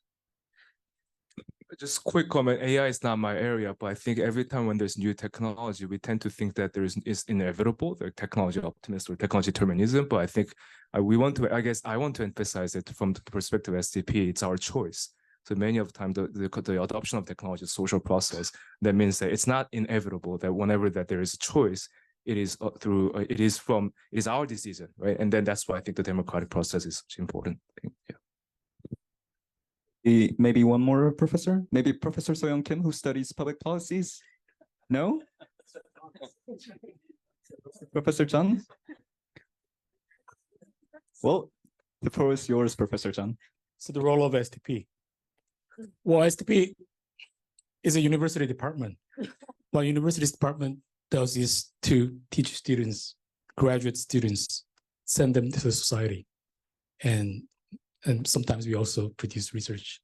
Just quick comment, AI is not my area, but I think every time when there's new technology, we tend to think that it's inevitable, the technology optimism or technology determinism. But I think I want to emphasize it from the perspective of STP, it's our choice. So many of the time, the adoption of technology is a social process. That means that it's not inevitable that whenever that there is a choice, it is our decision, right? And then that's why I think the democratic process is such an important thing. Yeah. Maybe one more professor? Maybe Professor So-Young Kim, who studies public policies? No? Professor Chang? Well, the floor is yours, Professor Chang. So the role of STP. Well, STP is a university department. What university department does is to teach students, graduate students, send them to the society. And and sometimes we also produce research.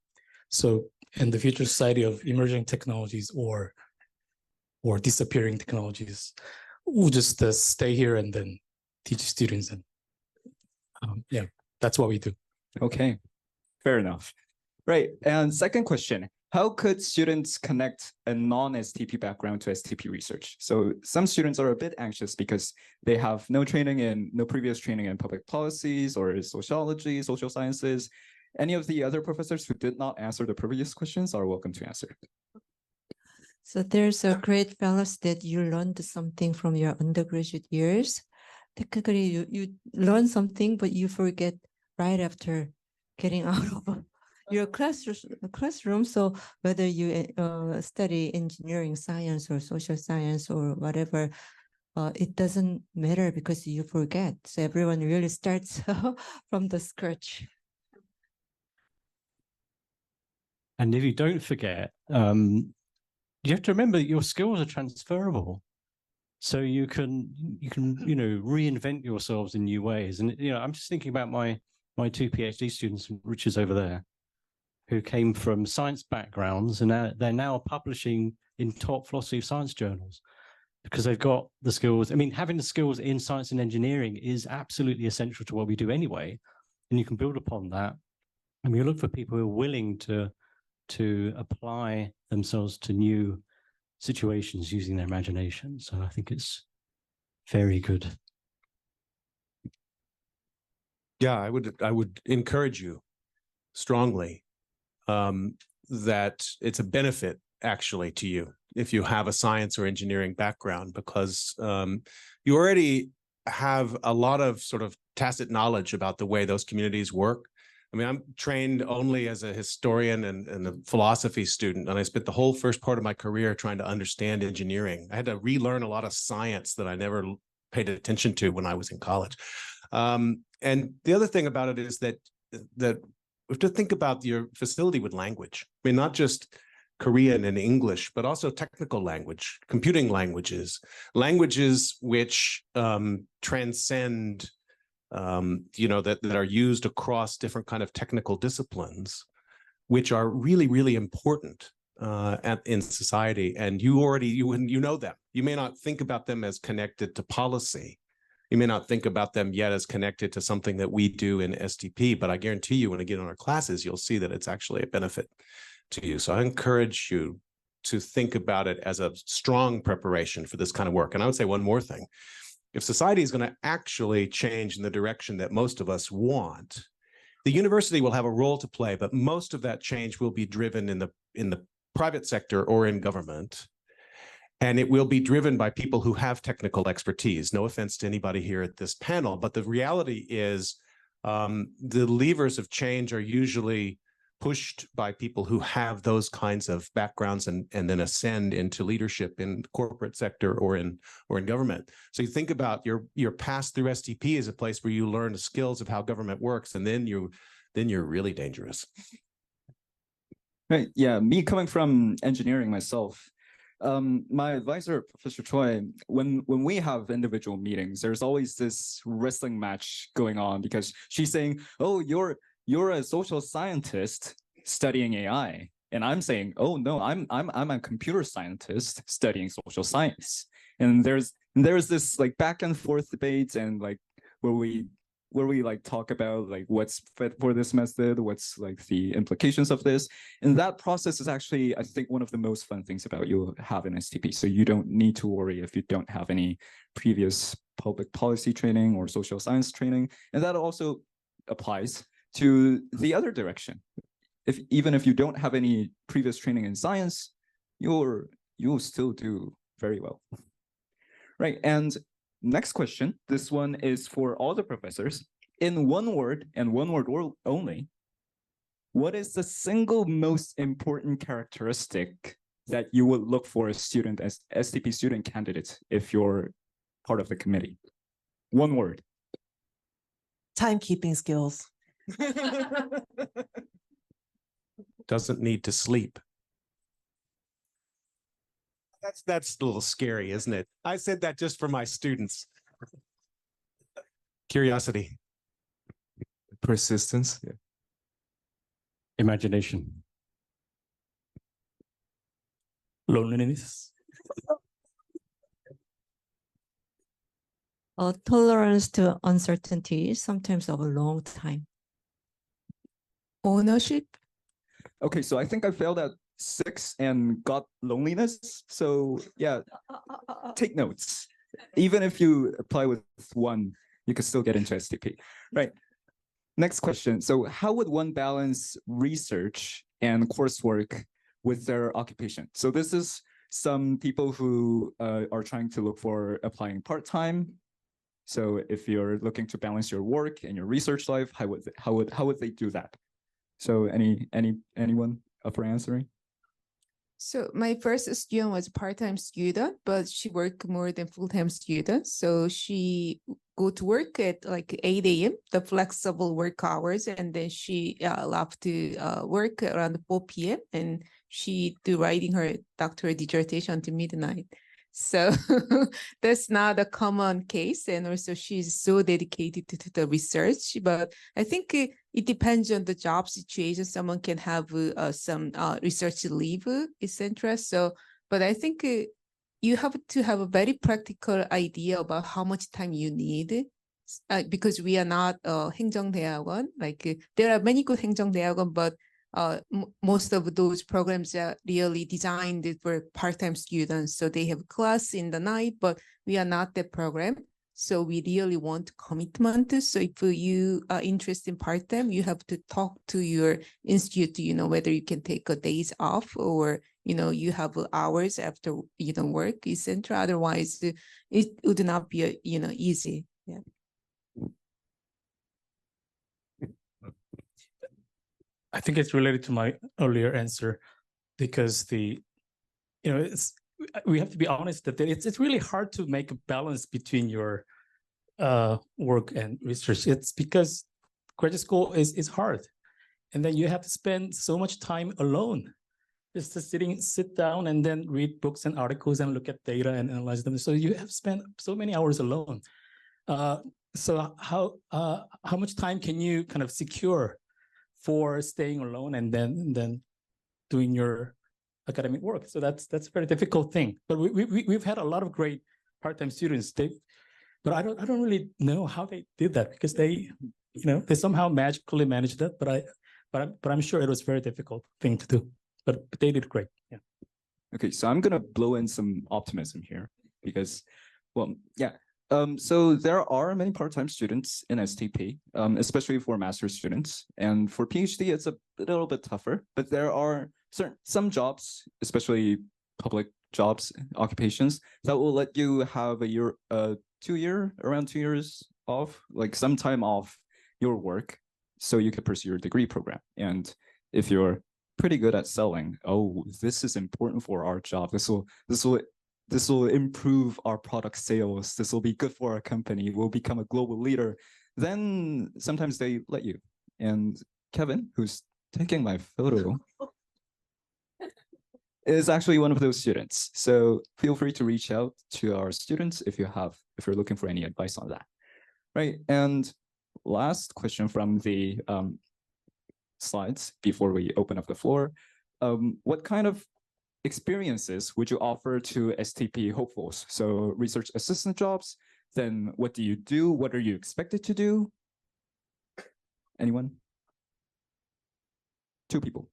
So in the future society of emerging technologies or disappearing technologies, we'll just stay here and then teach students. And yeah, that's what we do. Okay, fair enough. Right, and second question, how could students connect a non-STP background to STP research? So some students are a bit anxious because they have no previous training in public policies or sociology, social sciences. Any of the other professors who did not answer the previous questions are welcome to answer. So there's a great fallacy that you learned something from your undergraduate years. Technically, you learn something, but you forget right after getting out of your classroom. So whether you study engineering, science, or social science, or whatever, it doesn't matter because you forget. So everyone really starts from the scratch. And if you don't forget, you have to remember your skills are transferable. So you can reinvent yourselves in new ways. And I'm just thinking about my two PhD students, Richard's over there, who came from science backgrounds, and they're now publishing in top philosophy of science journals because they've got the skills. I mean, having the skills in science and engineering is absolutely essential to what we do anyway, and you can build upon that. And we look for people who are willing to apply themselves to new situations using their imagination. So I think it's very good. Yeah, I would encourage you strongly that it's a benefit actually to you if you have a science or engineering background, because you already have a lot of sort of tacit knowledge about the way those communities work. I mean, I'm trained only as a historian and a philosophy student, and I spent the whole first part of my career trying to understand engineering. I had to relearn a lot of science that I never paid attention to when I was in college. And the other thing about it is that we have to think about your facility with language. I mean, not just Korean and English, but also technical language, computing languages which transcend, that are used across different kind of technical disciplines, which are really, really important in society. And you know them. You may not think about them as connected to policy. You may not think about them yet as connected to something that we do in STP, but I guarantee you when you get on our classes, you'll see that it's actually a benefit to you. So I encourage you to think about it as a strong preparation for this kind of work. And I would say one more thing. If society is going to actually change in the direction that most of us want, the university will have a role to play, but most of that change will be driven in the private sector or in government. And it will be driven by people who have technical expertise. No offense to anybody here at this panel, but the reality is the levers of change are usually pushed by people who have those kinds of backgrounds and then ascend into leadership in corporate sector or in government. So you think about your pass through STP as a place where you learn the skills of how government works, and then you're really dangerous. Right. Yeah. Me coming from engineering myself, my advisor, Professor Choi, when we have individual meetings, there's always this wrestling match going on because she's saying, "Oh, you're a social scientist studying AI," and I'm saying, "Oh no, I'm a computer scientist studying social science." And there's this like back and forth debates and like where we like talk about like what's fit for this method, what's like the implications of this. And that process is actually, I think, one of the most fun things about you have in STP. So you don't need to worry if you don't have any previous public policy training or social science training. And that also applies to the other direction. Even if you don't have any previous training in science, you'll still do very well. Right. And next question. This one is for all the professors. In one word and one word only, what is the single most important characteristic that you would look for a student as STP student candidate if you're part of the committee? One word. Timekeeping skills. Doesn't need to sleep. That's a little scary, isn't it? I said that just for my students. Curiosity. Persistence. Yeah. Imagination. Loneliness. Tolerance to uncertainty, sometimes of a long time. Ownership. Okay, so I think I failed at 6 and got loneliness. So yeah, take notes. Even if you apply with 1, you could still get into STP, right? Next question. So how would one balance research and coursework with their occupation? So this is some people who are trying to look for applying part-time. So if you're looking to balance your work and your research life, how would they do that? So anyone up for answering? So my first student was part-time student, but she worked more than full-time student. So she go to work at like 8 a.m., the flexible work hours, and then she left to work around 4 p.m. and she do writing her doctoral dissertation until midnight. So that's not a common case. And also she's so dedicated to the research, but I think it depends on the job situation. Someone can have some research leave, etc. So, but I think you have to have a very practical idea about how much time you need. Because we are not 행정대학원, like there are many good 행정대학원, but most of those programs are really designed for part-time students. So they have class in the night, but we are not that program. So we really want commitment. So if you are interested in part-time, you have to talk to your institute, whether you can take a days off or, you have hours after, work, etc. Otherwise, it would not be, easy. Yeah. I think it's related to my earlier answer because we have to be honest that it's really hard to make a balance between your work and research. It's because graduate school is hard, and then you have to spend so much time alone, just to sit down and then read books and articles and look at data and analyze them. So you have spent so many hours alone. So how much time can you kind of secure for staying alone and then doing your academic work? So that's a very difficult thing. But we've had a lot of great part-time students. But I don't really know how they did that because they somehow magically managed that. But I'm sure it was a very difficult thing to do. But they did great. Yeah. Okay, so I'm gonna blow in some optimism here because, well, yeah. So there are many part-time students in STP, especially for master's students. And for PhD, it's a little bit tougher, but there are some jobs, especially public jobs, occupations, that will let you have around 2 years off, like some time off your work, so you can pursue your degree program. And if you're pretty good at selling, oh, this is important for our job, this will improve our product sales, this will be good for our company, we'll become a global leader, then sometimes they let you. And Kevin, who's taking my photo, is actually one of those students. So feel free to reach out to our students if you're looking for any advice on that. Right. And last question from the slides before we open up the floor. What kind of experiences would you offer to STP hopefuls? So research assistant jobs, then what do you do? What are you expected to do? Anyone? 2 people.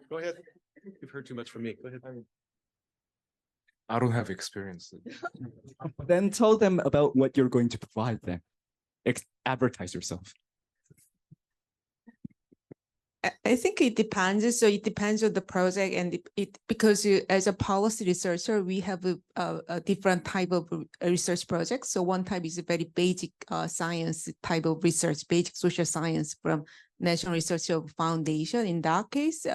Go ahead. You've heard too much from me. Go ahead. I don't have experience. Then tell them about what you're going to provide them. Advertise yourself. I think it depends. So it depends on the project, and because as a policy researcher, we have a different type of research projects. So one type is a very basic science type of research, basic social science from National Research Foundation. In that case,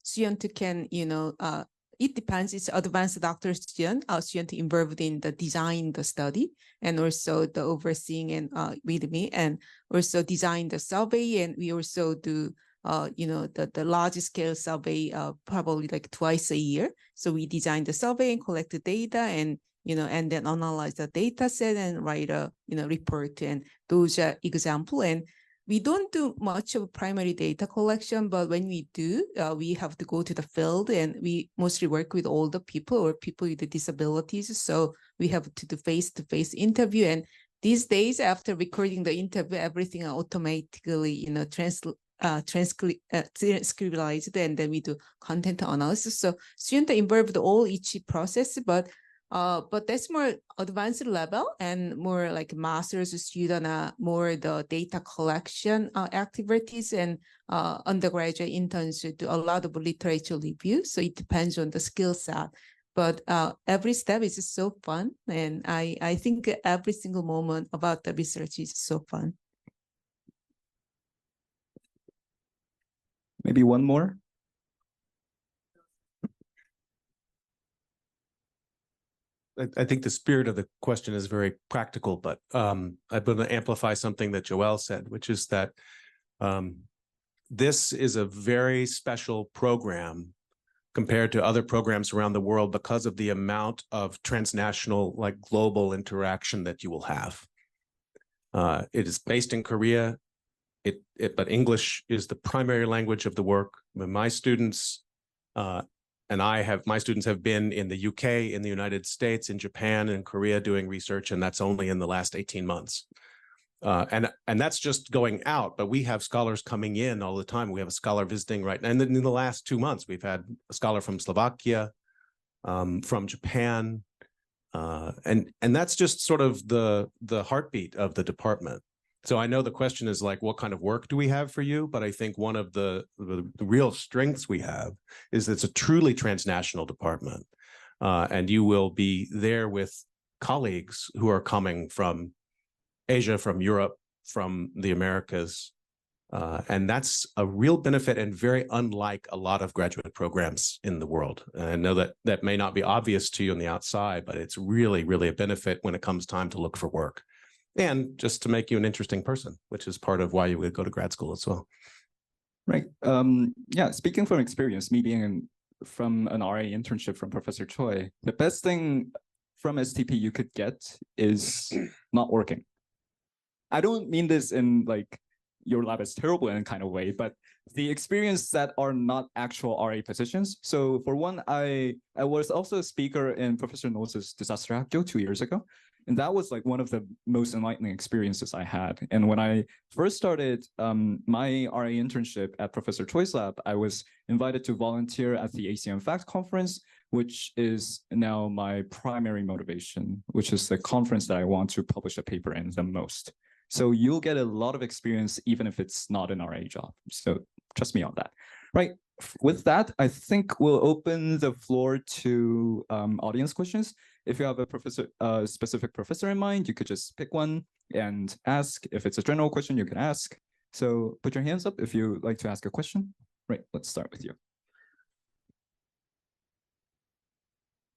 student can, it depends. It's advanced doctor student involved in the design, the study, and also the overseeing and with me, and also design the survey, and we also do the large scale survey probably like twice a year. So we design the survey and collect the data and and then analyze the data set and write a, report. And those are example. And we don't do much of primary data collection, but when we do, we have to go to the field, and we mostly work with older people or people with disabilities. So we have to do face-to-face interview. And these days, after recording the interview, everything automatically, transcribed, and then we do content analysis. So students are involved all each process, but that's more advanced level, and more like master's student, more the data collection activities, and undergraduate interns do a lot of literature review. So it depends on the skill set. But every step is so fun, and I think every single moment about the research is so fun. Maybe one more. I think the spirit of the question is very practical, but I'm going to amplify something that Joelle said, which is that this is a very special program compared to other programs around the world because of the amount of transnational, like global interaction that you will have. It is based in Korea, but English is the primary language of the work. My students my students have been in the UK, in the United States, in Japan, and Korea doing research, and that's only in the last 18 months. And that's just going out, but we have scholars coming in all the time. We have a scholar visiting right now. And in the last 2 months, we've had a scholar from Slovakia, from Japan, and that's just sort of the heartbeat of the department. So I know the question is like, what kind of work do we have for you? But I think one of the real strengths we have is it's a truly transnational department. And you will be there with colleagues who are coming from Asia, from Europe, from the Americas. And that's a real benefit and very unlike a lot of graduate programs in the world. And I know that that may not be obvious to you on the outside, but it's really, really a benefit when it comes time to look for work. And just to make you an interesting person, which is part of why you would go to grad school as well. Right. Yeah, speaking from experience, me being from an RA internship from Professor Choi, the best thing from STP you could get is not working. I don't mean this in like your lab is terrible in a kind of way, but the experience that are not actual RA positions. So for one, I was also a speaker in Professor Nose's disaster 학교 2 years ago. And that was like one of the most enlightening experiences I had. And when I first started my RA internship at Professor Choi's lab, I was invited to volunteer at the ACM Fact Conference, which is now my primary motivation, which is the conference that I want to publish a paper in the most. So you'll get a lot of experience, even if it's not an RA job. So trust me on that. Right. With that, I think we'll open the floor to audience questions. If you have a specific professor in mind, you could just pick one and ask. If it's a general question, you can ask. So put your hands up if you like to ask a question. Right, let's start with you.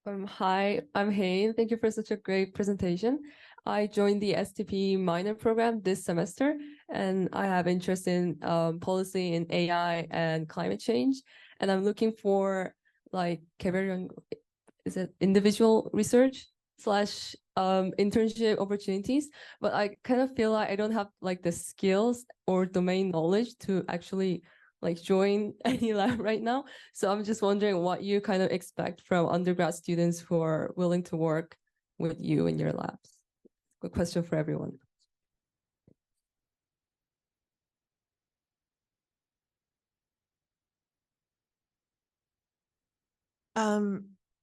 Hi, I'm Hayne. Thank you for such a great presentation. I joined the STP minor program this semester, and I have interest in policy in AI and climate change. And I'm looking for like is it individual research / internship opportunities, but I kind of feel like I don't have like the skills or domain knowledge to actually like join any lab right now. So I'm just wondering what you kind of expect from undergrad students who are willing to work with you in your labs. Good question for everyone.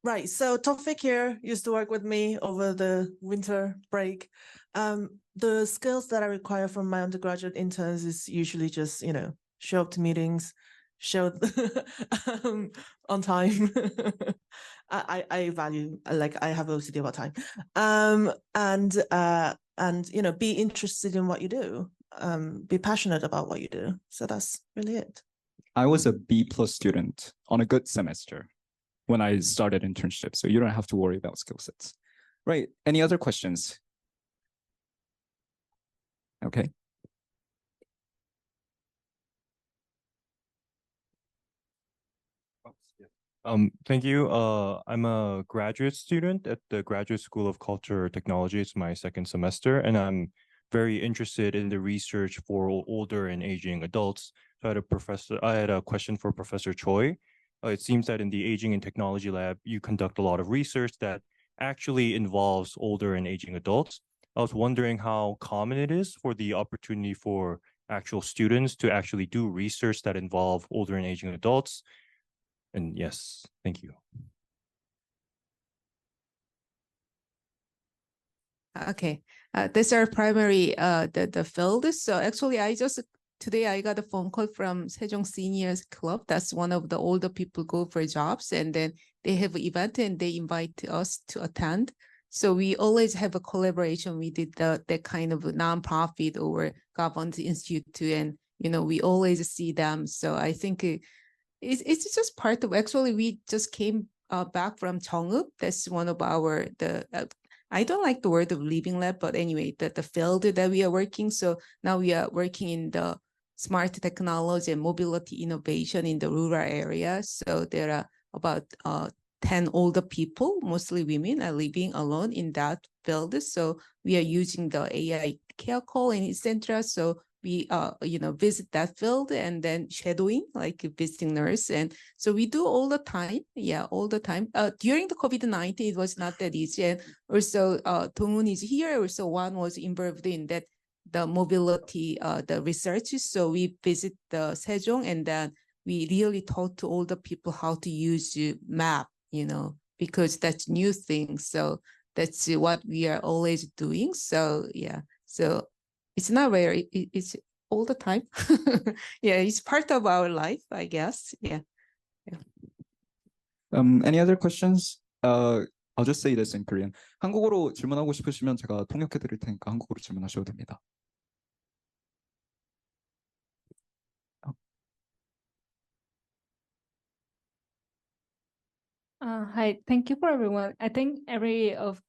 Right. So Tofik here used to work with me over the winter break. The skills that I require from my undergraduate interns is usually just, show up to meetings, show on time. I value, like I have OCD about time. And be interested in what you do. Be passionate about what you do. So that's really it. I was a B+ student on a good semester when I started internship, so you don't have to worry about skill sets. Right, any other questions? Okay. Thank you. I'm a graduate student at the Graduate School of Culture Technology. It's my second semester, and I'm very interested in the research for older and aging adults. So I had a question for Professor Choi. It seems that in the Aging and Technology Lab, you conduct a lot of research that actually involves older and aging adults. I was wondering how common it is for the opportunity for actual students to actually do research that involve older and aging adults. And yes, thank you. Okay, these are primary the field. So actually, today I got a phone call from Sejong Seniors Club. That's one of the older people go for jobs, and then they have an event and they invite us to attend. So we always have a collaboration with that kind of nonprofit or government institute, and we always see them. So I think it's just part of. Actually, we just came back from Cheongup. That's one of our I don't like the word of living lab, but anyway, the field that we are working. So now we are working in the smart technology and mobility innovation in the rural area. So there are about 10 older people, mostly women, are living alone in that field. So we are using the AI care call and etc. So we visit that field and then shadowing, like visiting nurse. And so we do all the time. Yeah, all the time. During the COVID-19, it was not that easy. And also Dong-un is here. Also one was involved in that, the mobility, the research. So we visit the Sejong, and then we really taught to all the people how to use map, because that's new thing. So that's what we are always doing. So yeah, so it's not rare. It's all the time. Yeah, it's part of our life, I guess. Yeah. Any other questions? I'll just say this in Korean. 한국어로 질문하고 싶으시면 제가 통역해 드릴 테니까 한국어로 질문하셔도 됩니다. Hi, thank you for everyone. I think every of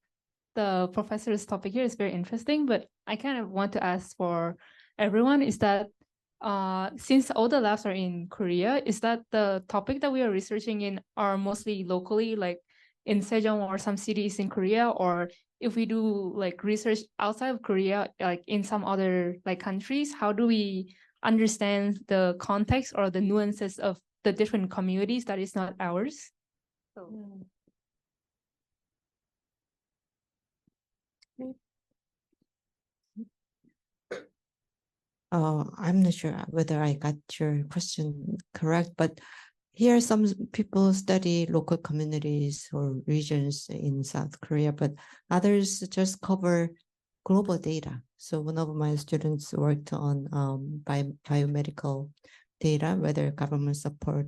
the professor's topic here is very interesting, but I kind of want to ask for everyone is that since all the labs are in Korea, is that the topic that we are researching in are mostly locally, like in Sejong or some cities in Korea, or if we do like research outside of Korea, like in some other like countries, how do we understand the context or the nuances of the different communities that is not ours? So. I'm not sure whether I got your question correct, but here some people study local communities or regions in South Korea, but others just cover global data. So one of my students worked on biomedical data, whether government support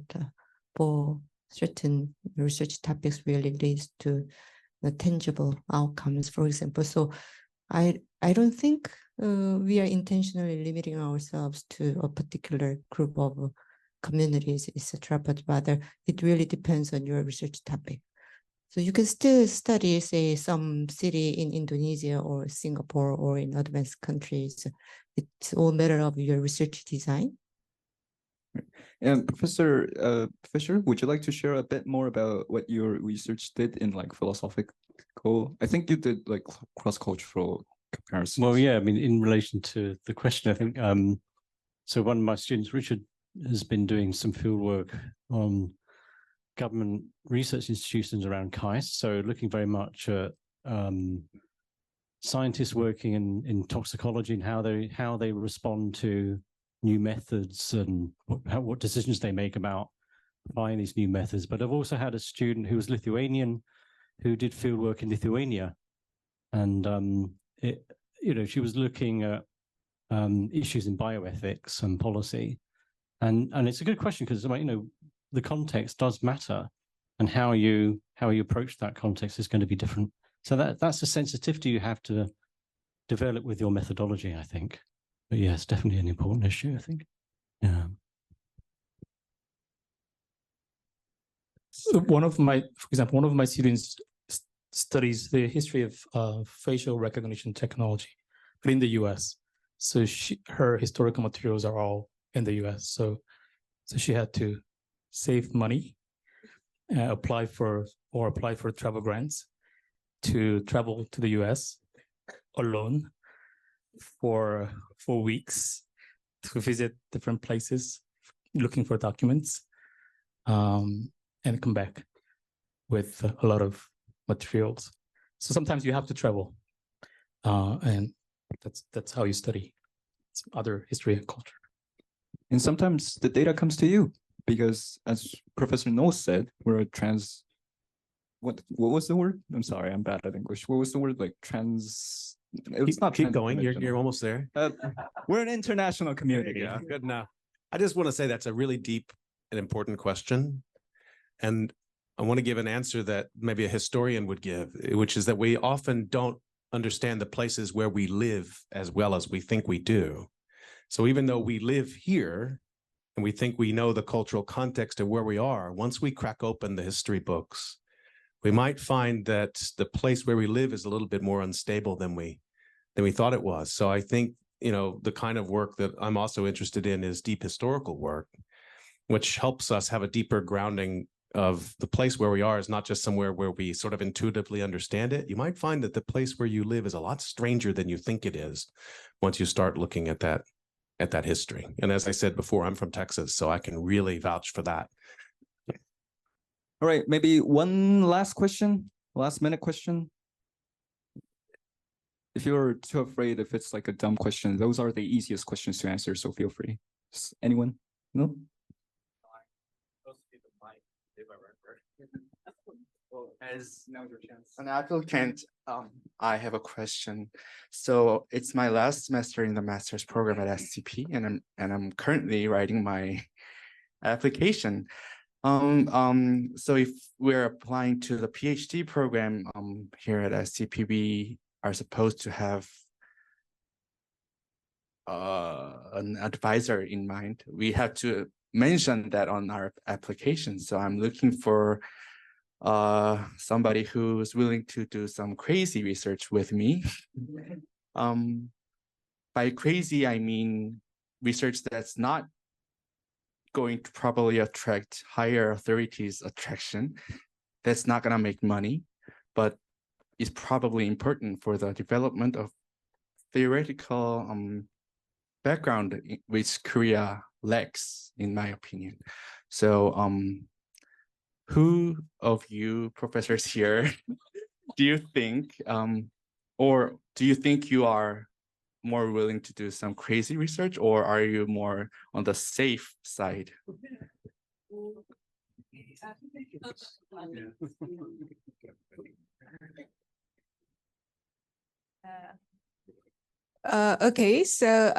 for certain research topics really leads to the tangible outcomes, for example. So I don't think we are intentionally limiting ourselves to a particular group of communities, etc., but rather it really depends on your research topic. So you can still study, say, some city in Indonesia or Singapore or in advanced countries. It's all matter of your research design. And Professor Fisher, would you like to share a bit more about what your research did in like philosophical? I think you did like cross-cultural comparisons. Well, yeah, I mean, in relation to the question, I think, so one of my students, Richard, has been doing some field work on government research institutions around KAIST, so looking very much at scientists working in toxicology and how they respond to new methods and what decisions they make about applying these new methods. But I've also had a student who was Lithuanian who did field work in Lithuania, and she was looking at issues in bioethics and policy, and it's a good question because the context does matter, and how you approach that context is going to be different. So that's a sensitivity you have to develop with your methodology, I think. But yeah, it's definitely an important issue, I think. Yeah. So for example, one of my students studies the history of facial recognition technology, but in the US. So her historical materials are all in the US. So she had to save money apply for travel grants to travel to the US alone for 4 weeks to visit different places, looking for documents, and come back with a lot of materials. So sometimes you have to travel, and that's how you study. It's other history and culture. And sometimes the data comes to you because, as Professor Knowles said, we're a what was the word? I'm sorry, I'm bad at English. What was the word? Like trans. It's not keep going. You're transdimensional. almost there. We're an international community. Yeah, good enough. I just want to say that's a really deep and important question. And I want to give an answer that maybe a historian would give, which is that we often don't understand the places where we live as well as we think we do. So even though we live here and we think we know the cultural context of where we are, once we crack open the history books, we might find that the place where we live is a little bit more unstable than we thought it was. So I think, the kind of work that I'm also interested in is deep historical work, which helps us have a deeper grounding of the place where we are is not just somewhere where we sort of intuitively understand it. You might find that the place where you live is a lot stranger than you think it is once you start looking at that history. And as I said before, I'm from Texas, so I can really vouch for that. All right, maybe one last question, last minute question. If you're too afraid, if it's like a dumb question, those are the easiest questions to answer, so feel free. Anyone? No? As an applicant, I have a question. So it's my last semester in the master's program at STP, and I'm currently writing my application. So if we're applying to the PhD program here at STP, we are supposed to have an advisor in mind. We have to mention that on our application. So I'm looking for somebody who's willing to do some crazy research with me. By crazy, I mean research that's not going to probably attract higher authorities' attraction. That's not gonna make money, but is probably important for the development of theoretical background which Korea lacks, in my opinion. So who of you professors here do you think, or do you think you are more willing to do some crazy research, or are you more on the safe side? Okay, so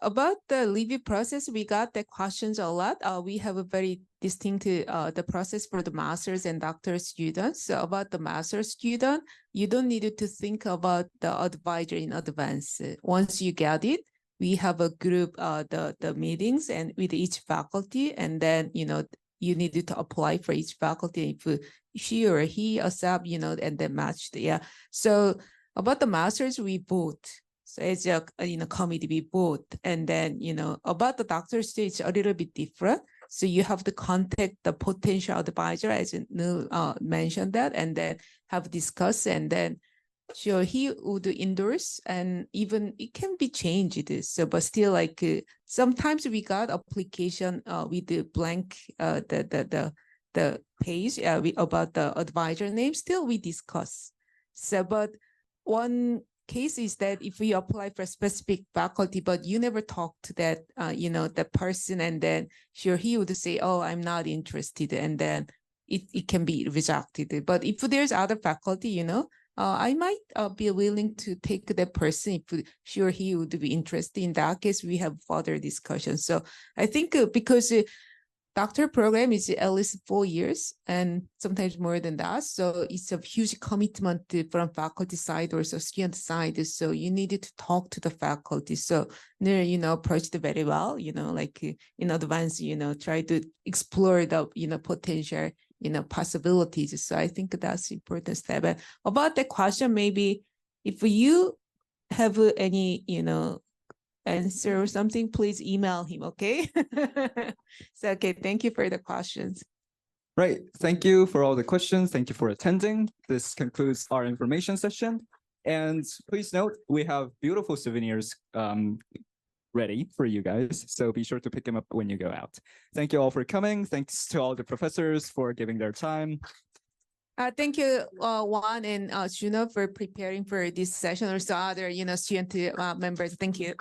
about the review process, we got the questions a lot. We have a very distinct the process for the master's and doctoral students. So about the master's student, you don't need to think about the advisor in advance. Once you get it, we have a group, the meetings and with each faculty, and then you need to apply for each faculty if she or he accept, and then match. Yeah. So about the master's, we vote. So it's a committee we vote, and then about the doctor's stage, it's a little bit different. So you have to contact the potential advisor, as Neil mentioned that, and then have discussed, and then sure he would endorse, and even it can be changed. So, but still, like sometimes we got application with the blank the page about the advisor name. Still, we discuss. So, but one case is that if we apply for a specific faculty, but you never talk to that, the person, and then sure he would say, oh, I'm not interested, and then it can be rejected. But if there's other faculty, I might be willing to take that person if sure he would be interested. In that case, we have further discussion. So I think because doctor program is at least 4 years and sometimes more than that. So it's a huge commitment from faculty side or student side. So you needed to talk to the faculty. So they're, approached very well, like in advance, try to explore the, potential, possibilities. So I think that's important step. But about the question, maybe if you have any, answer or something, please email him, okay? So, okay, thank you for the questions. Right. Thank you for all the questions. Thank you for attending. This concludes our information session. And please note, we have beautiful souvenirs ready for you guys. So be sure to pick them up when you go out. Thank you all for coming. Thanks to all the professors for giving their time. Thank you, Juan and Juno, for preparing for this session. Also, other student members. Thank you.